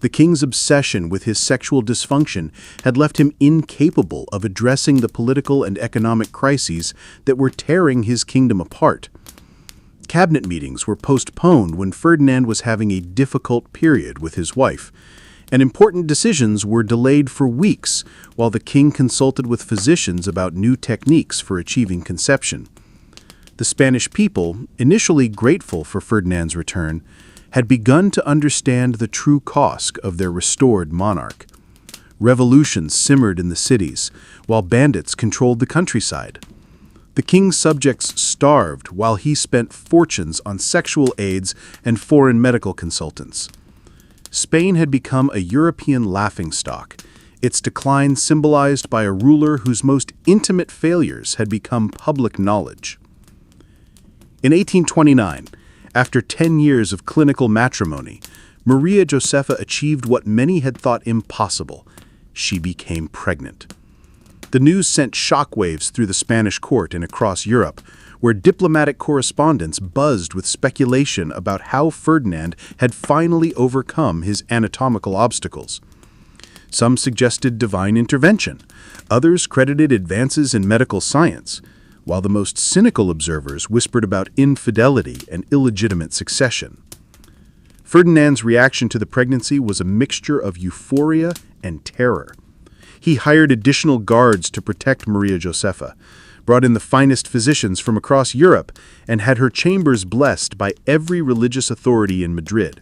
The king's obsession with his sexual dysfunction had left him incapable of addressing the political and economic crises that were tearing his kingdom apart. Cabinet meetings were postponed when Ferdinand was having a difficult period with his wife, and important decisions were delayed for weeks while the king consulted with physicians about new techniques for achieving conception. The Spanish people, initially grateful for Ferdinand's return, had begun to understand the true cost of their restored monarch. Revolutions simmered in the cities, while bandits controlled the countryside. The king's subjects starved while he spent fortunes on sexual aids and foreign medical consultants. Spain had become a European laughingstock, its decline symbolized by a ruler whose most intimate failures had become public knowledge. In 1829, after 10 years of clinical matrimony, Maria Josepha achieved what many had thought impossible. She became pregnant. The news sent shockwaves through the Spanish court and across Europe, where diplomatic correspondence buzzed with speculation about how Ferdinand had finally overcome his anatomical obstacles. Some suggested divine intervention, others credited advances in medical science, while the most cynical observers whispered about infidelity and illegitimate succession. Ferdinand's reaction to the pregnancy was a mixture of euphoria and terror. He hired additional guards to protect Maria Josepha, brought in the finest physicians from across Europe, and had her chambers blessed by every religious authority in Madrid.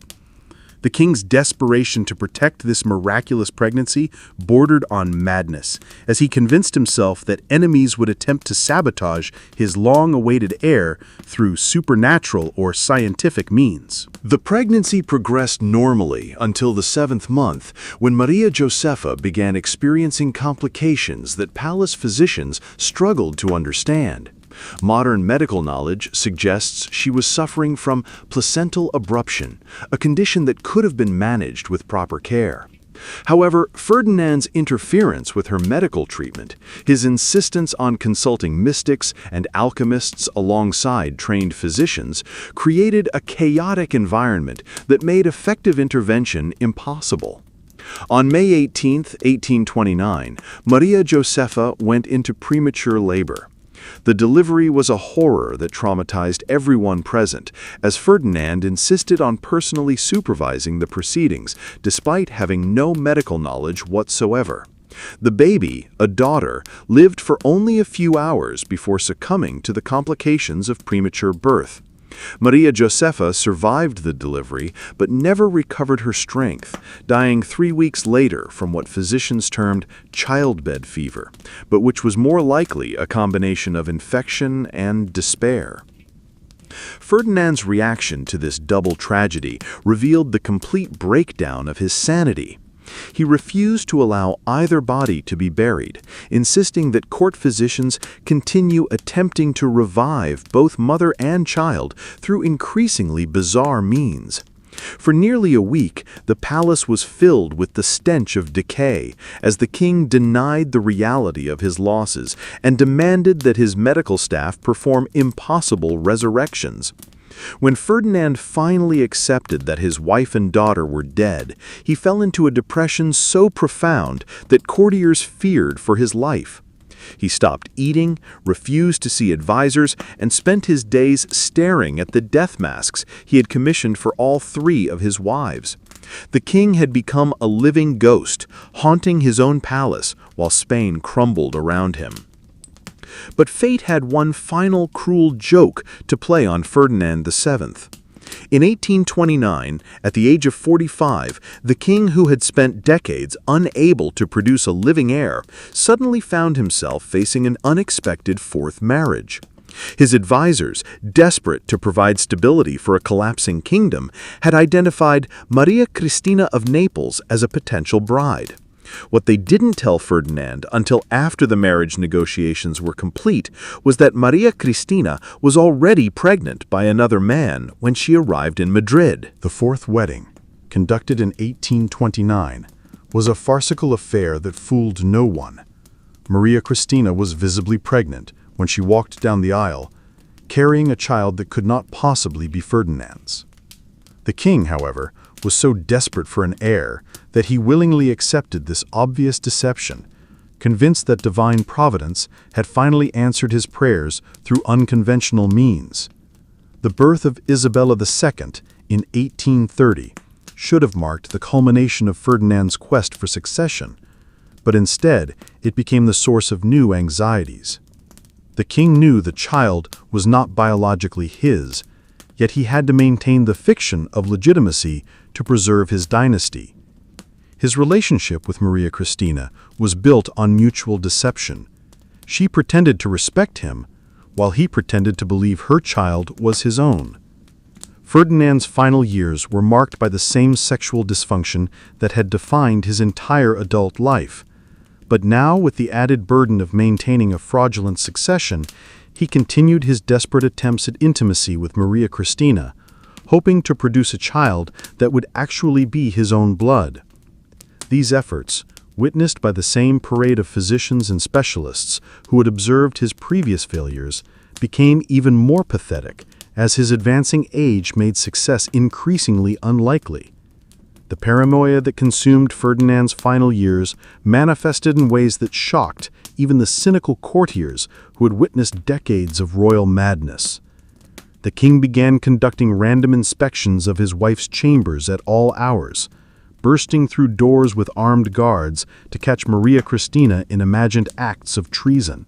The king's desperation to protect this miraculous pregnancy bordered on madness, as he convinced himself that enemies would attempt to sabotage his long-awaited heir through supernatural or scientific means. The pregnancy progressed normally until the 7th month, when Maria Josepha began experiencing complications that palace physicians struggled to understand. Modern medical knowledge suggests she was suffering from placental abruption, a condition that could have been managed with proper care. However, Ferdinand's interference with her medical treatment, his insistence on consulting mystics and alchemists alongside trained physicians, created a chaotic environment that made effective intervention impossible. On May 18, 1829, Maria Josepha went into premature labor. The delivery was a horror that traumatized everyone present, as Ferdinand insisted on personally supervising the proceedings, despite having no medical knowledge whatsoever. The baby, a daughter, lived for only a few hours before succumbing to the complications of premature birth. Maria Josepha survived the delivery, but never recovered her strength, dying 3 weeks later from what physicians termed childbed fever, but which was more likely a combination of infection and despair. Ferdinand's reaction to this double tragedy revealed the complete breakdown of his sanity. He refused to allow either body to be buried, insisting that court physicians continue attempting to revive both mother and child through increasingly bizarre means. For nearly a week, the palace was filled with the stench of decay, as the king denied the reality of his losses and demanded that his medical staff perform impossible resurrections. When Ferdinand finally accepted that his wife and daughter were dead, he fell into a depression so profound that courtiers feared for his life. He stopped eating, refused to see advisors, and spent his days staring at the death masks he had commissioned for all 3 of his wives. The king had become a living ghost, haunting his own palace while Spain crumbled around him. But fate had one final cruel joke to play on Ferdinand VII. In 1829, at the age of 45, the king who had spent decades unable to produce a living heir suddenly found himself facing an unexpected 4th marriage. His advisors, desperate to provide stability for a collapsing kingdom, had identified Maria Cristina of Naples as a potential bride. What they didn't tell Ferdinand until after the marriage negotiations were complete was that Maria Cristina was already pregnant by another man when she arrived in Madrid. The 4th wedding, conducted in 1829, was a farcical affair that fooled no one. Maria Cristina was visibly pregnant when she walked down the aisle, carrying a child that could not possibly be Ferdinand's. The king, however, was so desperate for an heir that he willingly accepted this obvious deception, convinced that divine providence had finally answered his prayers through unconventional means. The birth of Isabella II in 1830 should have marked the culmination of Ferdinand's quest for succession, but instead it became the source of new anxieties. The king knew the child was not biologically his, yet he had to maintain the fiction of legitimacy to preserve his dynasty. His relationship with Maria Christina was built on mutual deception. She pretended to respect him, while he pretended to believe her child was his own. Ferdinand's final years were marked by the same sexual dysfunction that had defined his entire adult life. But now, with the added burden of maintaining a fraudulent succession, he continued his desperate attempts at intimacy with Maria Christina, hoping to produce a child that would actually be his own blood. These efforts, witnessed by the same parade of physicians and specialists who had observed his previous failures, became even more pathetic as his advancing age made success increasingly unlikely. The paranoia that consumed Ferdinand's final years manifested in ways that shocked even the cynical courtiers who had witnessed decades of royal madness. The king began conducting random inspections of his wife's chambers at all hours, bursting through doors with armed guards to catch Maria Christina in imagined acts of treason.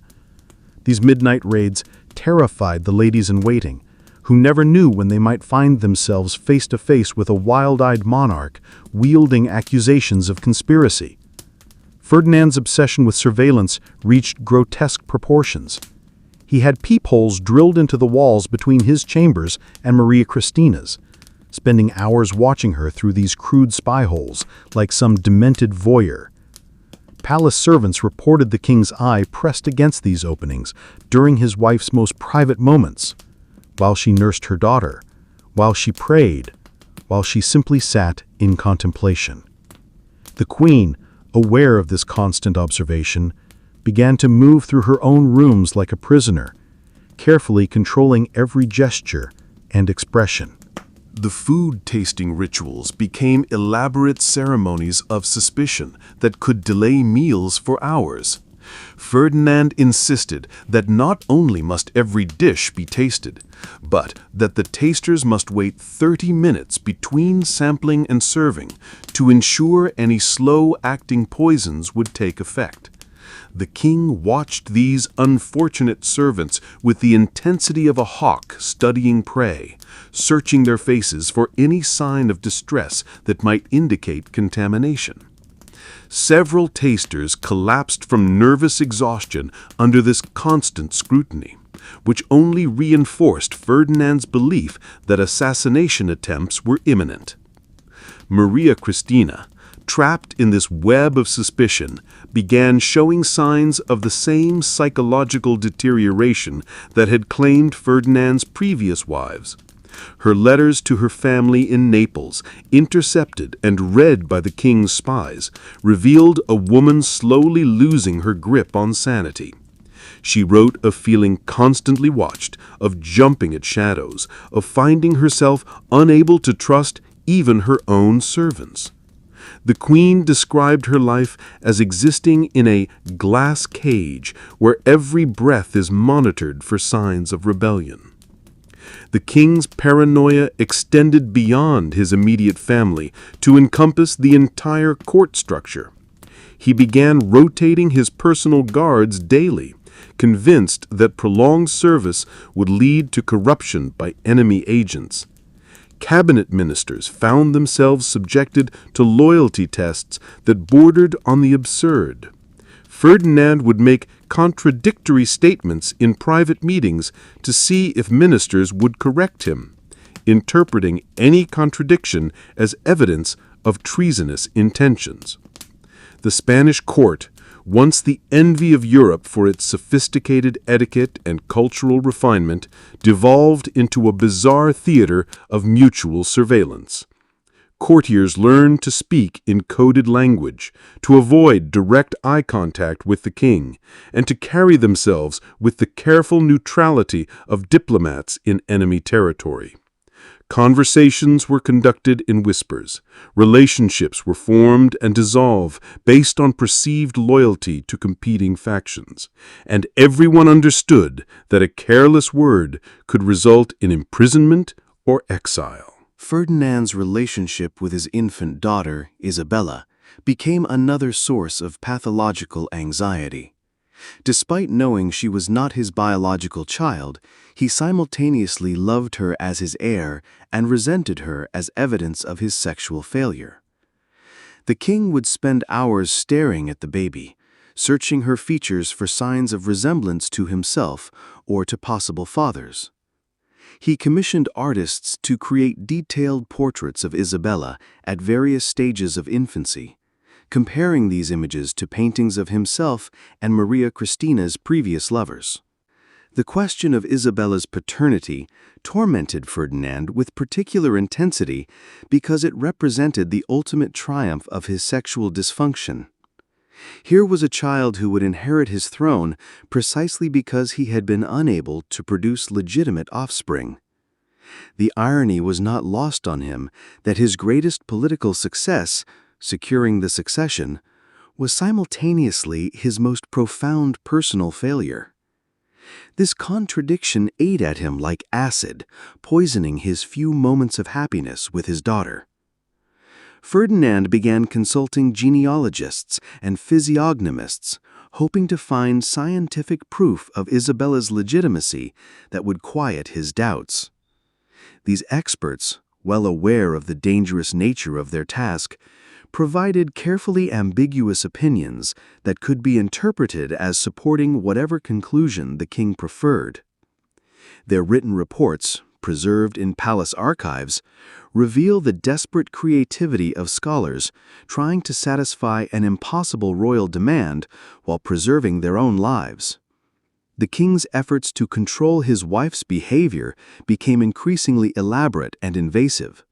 These midnight raids terrified the ladies-in-waiting, who never knew when they might find themselves face to face with a wild-eyed monarch wielding accusations of conspiracy. Ferdinand's obsession with surveillance reached grotesque proportions. He had peepholes drilled into the walls between his chambers and Maria Christina's, spending hours watching her through these crude spy holes like some demented voyeur. Palace servants reported the king's eye pressed against these openings during his wife's most private moments, while she nursed her daughter, while she prayed, while she simply sat in contemplation. The queen, aware of this constant observation, began to move through her own rooms like a prisoner, carefully controlling every gesture and expression. The food-tasting rituals became elaborate ceremonies of suspicion that could delay meals for hours. Ferdinand insisted that not only must every dish be tasted, but that the tasters must wait 30 minutes between sampling and serving to ensure any slow-acting poisons would take effect. The king watched these unfortunate servants with the intensity of a hawk studying prey, searching their faces for any sign of distress that might indicate contamination. Several tasters collapsed from nervous exhaustion under this constant scrutiny, which only reinforced Ferdinand's belief that assassination attempts were imminent. Maria Christina, trapped in this web of suspicion, began showing signs of the same psychological deterioration that had claimed Ferdinand's previous wives. Her letters to her family in Naples, intercepted and read by the king's spies, revealed a woman slowly losing her grip on sanity. She wrote of feeling constantly watched, of jumping at shadows, of finding herself unable to trust even her own servants. The queen described her life as existing in a glass cage where every breath is monitored for signs of rebellion. The king's paranoia extended beyond his immediate family to encompass the entire court structure. He began rotating his personal guards daily, convinced that prolonged service would lead to corruption by enemy agents. Cabinet ministers found themselves subjected to loyalty tests that bordered on the absurd. Ferdinand would make contradictory statements in private meetings to see if ministers would correct him, interpreting any contradiction as evidence of treasonous intentions. The Spanish court, once the envy of Europe for its sophisticated etiquette and cultural refinement, devolved into a bizarre theater of mutual surveillance. Courtiers learned to speak in coded language, to avoid direct eye contact with the king, and to carry themselves with the careful neutrality of diplomats in enemy territory. Conversations were conducted in whispers. Relationships were formed and dissolved based on perceived loyalty to competing factions. And everyone understood that a careless word could result in imprisonment or exile. Ferdinand's relationship with his infant daughter, Isabella, became another source of pathological anxiety. Despite knowing she was not his biological child, he simultaneously loved her as his heir and resented her as evidence of his sexual failure. The king would spend hours staring at the baby, searching her features for signs of resemblance to himself or to possible fathers. He commissioned artists to create detailed portraits of Isabella at various stages of infancy, comparing these images to paintings of himself and Maria Christina's previous lovers. The question of Isabella's paternity tormented Ferdinand with particular intensity because it represented the ultimate triumph of his sexual dysfunction. Here was a child who would inherit his throne precisely because he had been unable to produce legitimate offspring. The irony was not lost on him that his greatest political success, securing the succession, was simultaneously his most profound personal failure. This contradiction ate at him like acid, poisoning his few moments of happiness with his daughter. Ferdinand began consulting genealogists and physiognomists, hoping to find scientific proof of Isabella's legitimacy that would quiet his doubts. These experts, well aware of the dangerous nature of their task, provided carefully ambiguous opinions that could be interpreted as supporting whatever conclusion the king preferred. Their written reports, preserved in palace archives, reveal the desperate creativity of scholars trying to satisfy an impossible royal demand while preserving their own lives. The king's efforts to control his wife's behavior became increasingly elaborate and invasive.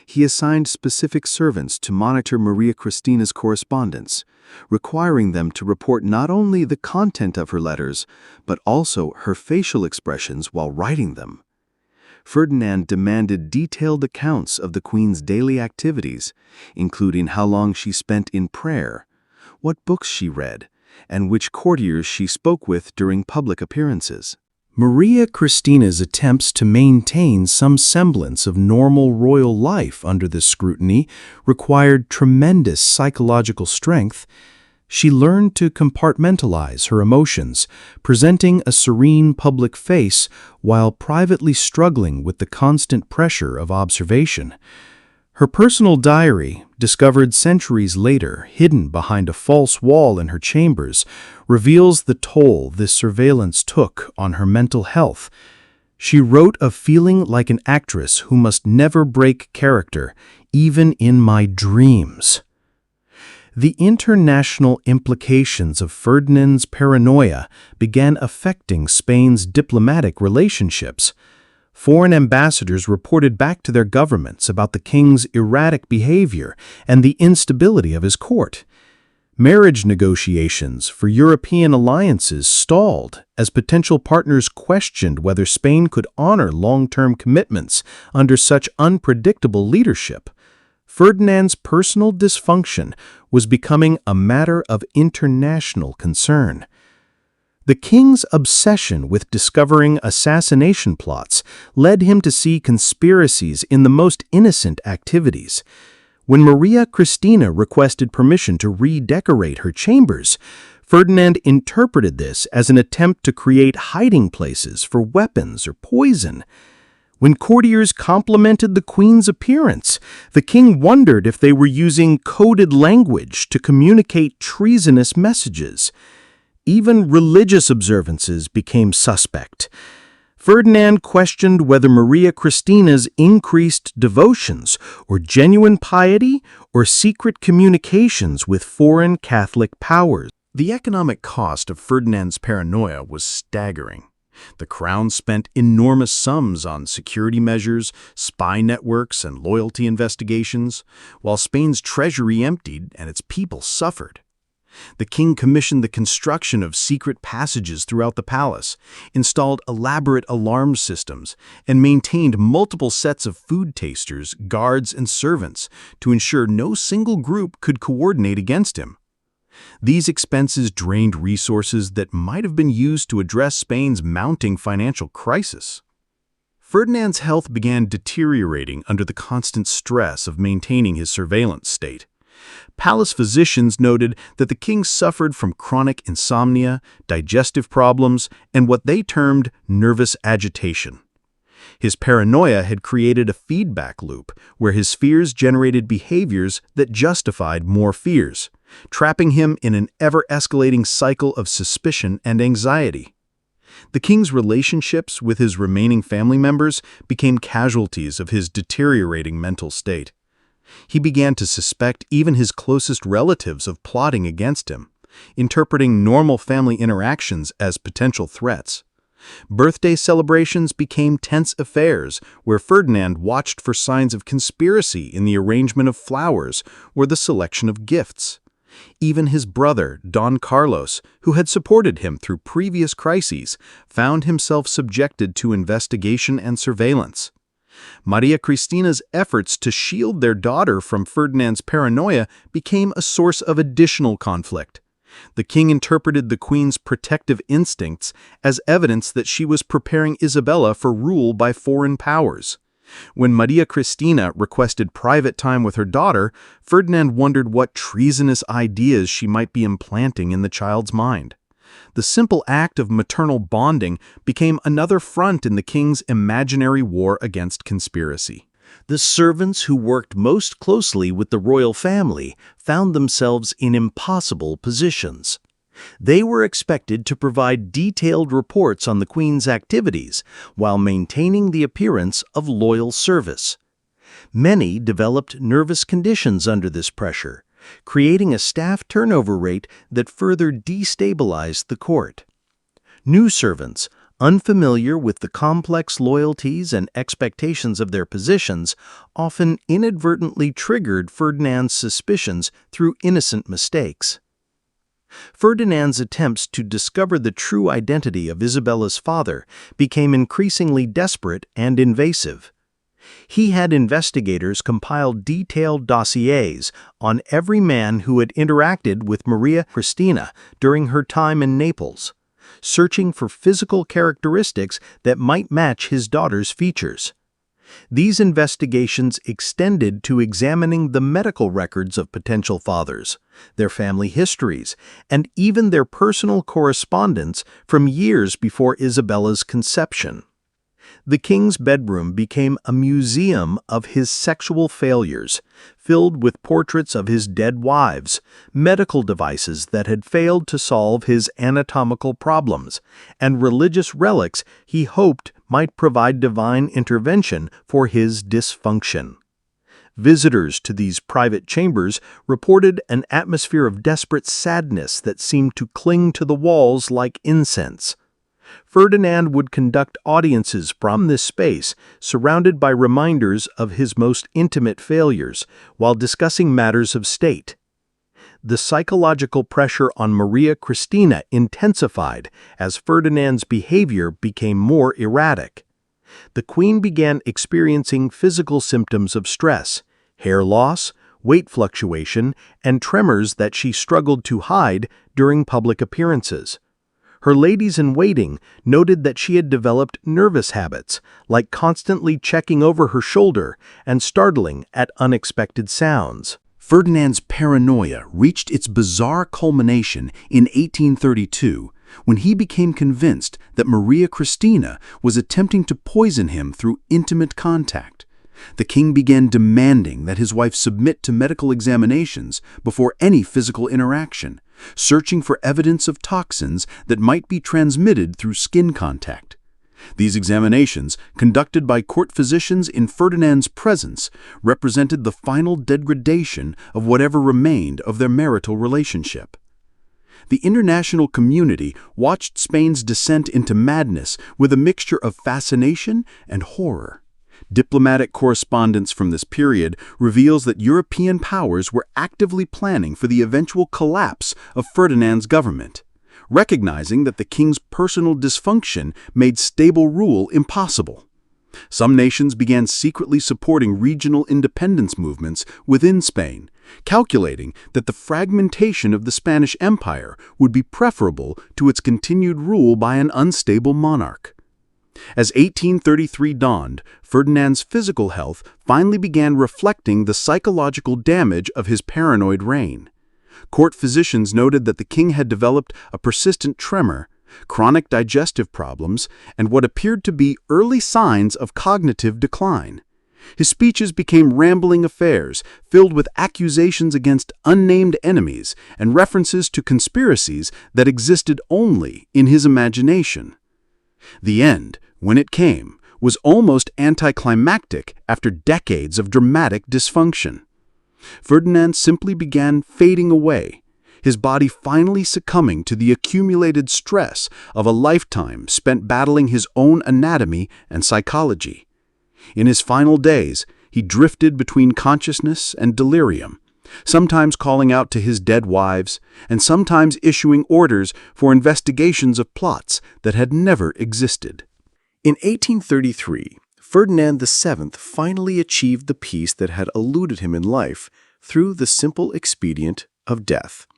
He assigned specific servants to monitor Maria Christina's correspondence, requiring them to report not only the content of her letters, but also her facial expressions while writing them. Ferdinand demanded detailed accounts of the queen's daily activities, including how long she spent in prayer, what books she read, and which courtiers she spoke with during public appearances. Maria Christina's attempts to maintain some semblance of normal royal life under this scrutiny required tremendous psychological strength. She learned to compartmentalize her emotions, presenting a serene public face while privately struggling with the constant pressure of observation. Her personal diary, discovered centuries later, hidden behind a false wall in her chambers, reveals the toll this surveillance took on her mental health. She wrote of feeling like an actress who must never break character, even in my dreams. The international implications of Ferdinand's paranoia began affecting Spain's diplomatic relationships. Foreign ambassadors reported back to their governments about the king's erratic behavior and the instability of his court. Marriage negotiations for European alliances stalled as potential partners questioned whether Spain could honor long-term commitments under such unpredictable leadership. Ferdinand's personal dysfunction was becoming a matter of international concern. The king's obsession with discovering assassination plots led him to see conspiracies in the most innocent activities. When Maria Christina requested permission to redecorate her chambers, Ferdinand interpreted this as an attempt to create hiding places for weapons or poison. When courtiers complimented the queen's appearance, the king wondered if they were using coded language to communicate treasonous messages. Even religious observances became suspect. Ferdinand questioned whether Maria Christina's increased devotions were genuine piety or secret communications with foreign Catholic powers. The economic cost of Ferdinand's paranoia was staggering. The crown spent enormous sums on security measures, spy networks, and loyalty investigations, while Spain's treasury emptied and its people suffered. The king commissioned the construction of secret passages throughout the palace, installed elaborate alarm systems, and maintained multiple sets of food tasters, guards, and servants to ensure no single group could coordinate against him. These expenses drained resources that might have been used to address Spain's mounting financial crisis. Ferdinand's health began deteriorating under the constant stress of maintaining his surveillance state. Palace physicians noted that the king suffered from chronic insomnia, digestive problems, and what they termed nervous agitation. His paranoia had created a feedback loop where his fears generated behaviors that justified more fears, trapping him in an ever-escalating cycle of suspicion and anxiety. The king's relationships with his remaining family members became casualties of his deteriorating mental state. He began to suspect even his closest relatives of plotting against him, interpreting normal family interactions as potential threats. Birthday celebrations became tense affairs where Ferdinand watched for signs of conspiracy in the arrangement of flowers or the selection of gifts. Even his brother, Don Carlos, who had supported him through previous crises, found himself subjected to investigation and surveillance. Maria Cristina's efforts to shield their daughter from Ferdinand's paranoia became a source of additional conflict. The king interpreted the queen's protective instincts as evidence that she was preparing Isabella for rule by foreign powers. When Maria Cristina requested private time with her daughter, Ferdinand wondered what treasonous ideas she might be implanting in the child's mind. The simple act of maternal bonding became another front in the king's imaginary war against conspiracy. The servants who worked most closely with the royal family found themselves in impossible positions. They were expected to provide detailed reports on the queen's activities while maintaining the appearance of loyal service. Many developed nervous conditions under this pressure, creating a staff turnover rate that further destabilized the court. New servants, unfamiliar with the complex loyalties and expectations of their positions, often inadvertently triggered Ferdinand's suspicions through innocent mistakes. Ferdinand's attempts to discover the true identity of Isabella's father became increasingly desperate and invasive. He had investigators compile detailed dossiers on every man who had interacted with Maria Cristina during her time in Naples, searching for physical characteristics that might match his daughter's features. These investigations extended to examining the medical records of potential fathers, their family histories, and even their personal correspondence from years before Isabella's conception. The king's bedroom became a museum of his sexual failures, filled with portraits of his dead wives, medical devices that had failed to solve his anatomical problems, and religious relics he hoped might provide divine intervention for his dysfunction. Visitors to these private chambers reported an atmosphere of desperate sadness that seemed to cling to the walls like incense. Ferdinand would conduct audiences from this space, surrounded by reminders of his most intimate failures, while discussing matters of state. The psychological pressure on Maria Cristina intensified as Ferdinand's behavior became more erratic. The queen began experiencing physical symptoms of stress, hair loss, weight fluctuation, and tremors that she struggled to hide during public appearances. Her ladies-in-waiting noted that she had developed nervous habits, like constantly checking over her shoulder and startling at unexpected sounds. Ferdinand's paranoia reached its bizarre culmination in 1832 when he became convinced that Maria Cristina was attempting to poison him through intimate contact. The king began demanding that his wife submit to medical examinations before any physical interaction, searching for evidence of toxins that might be transmitted through skin contact. These examinations, conducted by court physicians in Ferdinand's presence, represented the final degradation of whatever remained of their marital relationship. The international community watched Spain's descent into madness with a mixture of fascination and horror. Diplomatic correspondence from this period reveals that European powers were actively planning for the eventual collapse of Ferdinand's government, recognizing that the king's personal dysfunction made stable rule impossible. Some nations began secretly supporting regional independence movements within Spain, calculating that the fragmentation of the Spanish Empire would be preferable to its continued rule by an unstable monarch. As 1833 dawned, Ferdinand's physical health finally began reflecting the psychological damage of his paranoid reign. Court physicians noted that the king had developed a persistent tremor, chronic digestive problems, and what appeared to be early signs of cognitive decline. His speeches became rambling affairs, filled with accusations against unnamed enemies and references to conspiracies that existed only in his imagination. The end, when it came, was almost anticlimactic after decades of dramatic dysfunction. Ferdinand simply began fading away, his body finally succumbing to the accumulated stress of a lifetime spent battling his own anatomy and psychology. In his final days, he drifted between consciousness and delirium, sometimes calling out to his dead wives, and sometimes issuing orders for investigations of plots that had never existed. In 1833, Ferdinand VII finally achieved the peace that had eluded him in life through the simple expedient of death.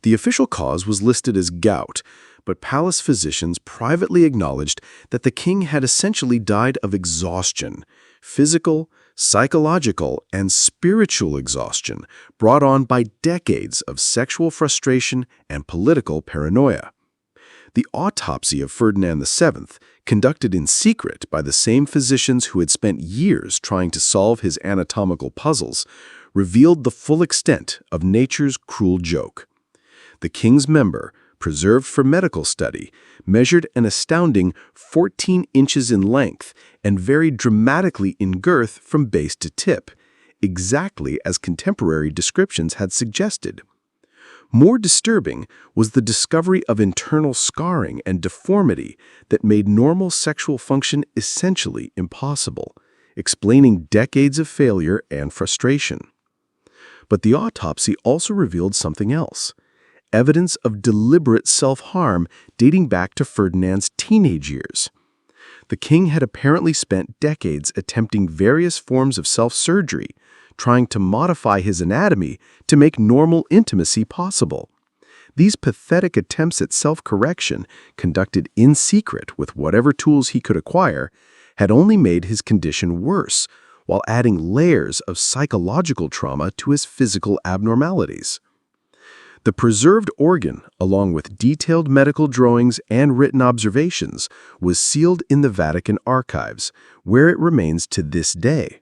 The official cause was listed as gout, but palace physicians privately acknowledged that the king had essentially died of exhaustion, physical, psychological, and spiritual exhaustion brought on by decades of sexual frustration and political paranoia. The autopsy of Ferdinand VII, conducted in secret by the same physicians who had spent years trying to solve his anatomical puzzles, revealed the full extent of nature's cruel joke. The king's member, preserved for medical study, measured an astounding 14 inches in length and varied dramatically in girth from base to tip, exactly as contemporary descriptions had suggested. More disturbing was the discovery of internal scarring and deformity that made normal sexual function essentially impossible, explaining decades of failure and frustration. But the autopsy also revealed something else: evidence of deliberate self-harm dating back to Ferdinand's teenage years. The king had apparently spent decades attempting various forms of self-surgery, trying to modify his anatomy to make normal intimacy possible. These pathetic attempts at self-correction, conducted in secret with whatever tools he could acquire, had only made his condition worse, while adding layers of psychological trauma to his physical abnormalities. The preserved organ, along with detailed medical drawings and written observations, was sealed in the Vatican archives, where it remains to this day.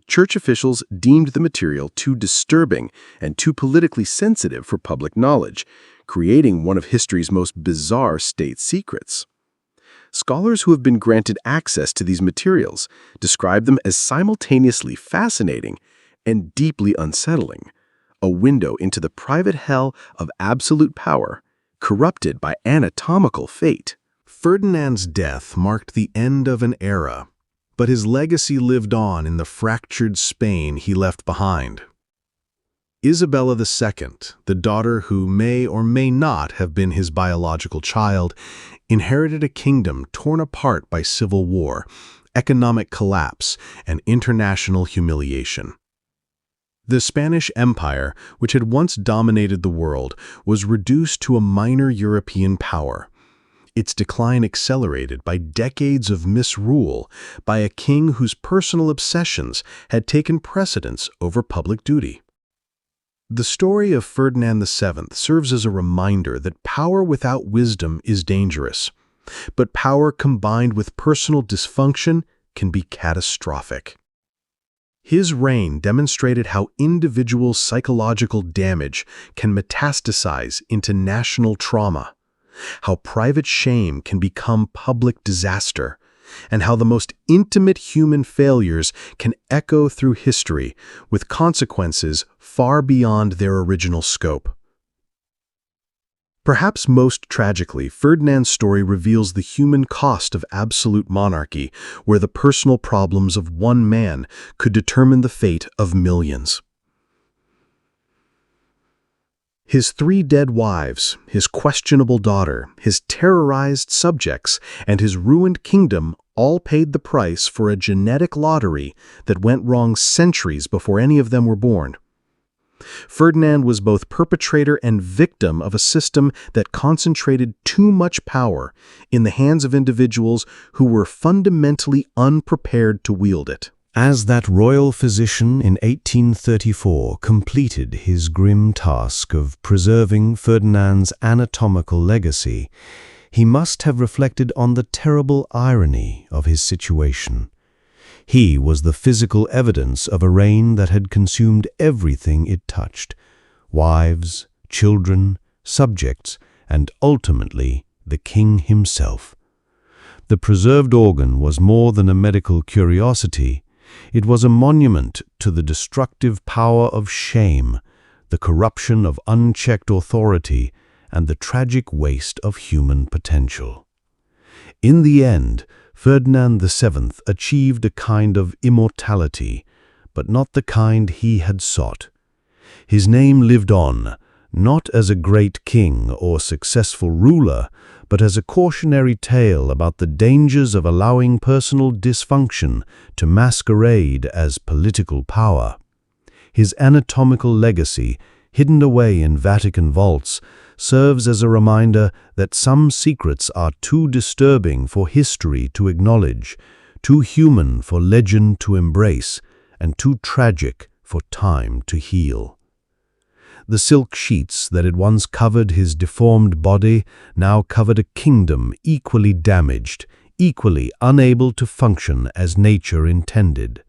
Church officials deemed the material too disturbing and too politically sensitive for public knowledge, creating one of history's most bizarre state secrets. Scholars who have been granted access to these materials describe them as simultaneously fascinating and deeply unsettling, a window into the private hell of absolute power, corrupted by anatomical fate. Ferdinand's death marked the end of an era, but his legacy lived on in the fractured Spain he left behind. Isabella II, the daughter who may or may not have been his biological child, inherited a kingdom torn apart by civil war, economic collapse, and international humiliation. The Spanish Empire, which had once dominated the world, was reduced to a minor European power. Its decline accelerated by decades of misrule by a king whose personal obsessions had taken precedence over public duty. The story of Ferdinand VII serves as a reminder that power without wisdom is dangerous, but power combined with personal dysfunction can be catastrophic. His reign demonstrated how individual psychological damage can metastasize into national trauma, how private shame can become public disaster, and how the most intimate human failures can echo through history with consequences far beyond their original scope. Perhaps most tragically, Ferdinand's story reveals the human cost of absolute monarchy, where the personal problems of one man could determine the fate of millions. His 3 dead wives, his questionable daughter, his terrorized subjects, and his ruined kingdom all paid the price for a genetic lottery that went wrong centuries before any of them were born. Ferdinand was both perpetrator and victim of a system that concentrated too much power in the hands of individuals who were fundamentally unprepared to wield it. As that royal physician in 1834 completed his grim task of preserving Ferdinand's anatomical legacy, he must have reflected on the terrible irony of his situation. He was the physical evidence of a reign that had consumed everything it touched: wives, children, subjects, and ultimately the king himself. The preserved organ was more than a medical curiosity. It was a monument to the destructive power of shame, the corruption of unchecked authority, and the tragic waste of human potential. In the end, Ferdinand VII achieved a kind of immortality, but not the kind he had sought. His name lived on, not as a great king or successful ruler, but as a cautionary tale about the dangers of allowing personal dysfunction to masquerade as political power. His anatomical legacy, hidden away in Vatican vaults, serves as a reminder that some secrets are too disturbing for history to acknowledge, too human for legend to embrace, and too tragic for time to heal. The silk sheets that had once covered his deformed body now covered a kingdom equally damaged, equally unable to function as nature intended.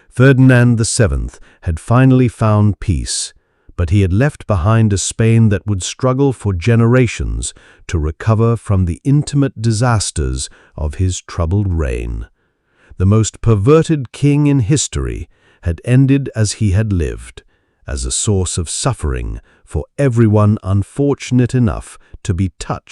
Ferdinand VII had finally found peace, but he had left behind a Spain that would struggle for generations to recover from the intimate disasters of his troubled reign. The most perverted king in history had ended as he had lived, as a source of suffering for everyone unfortunate enough to be touched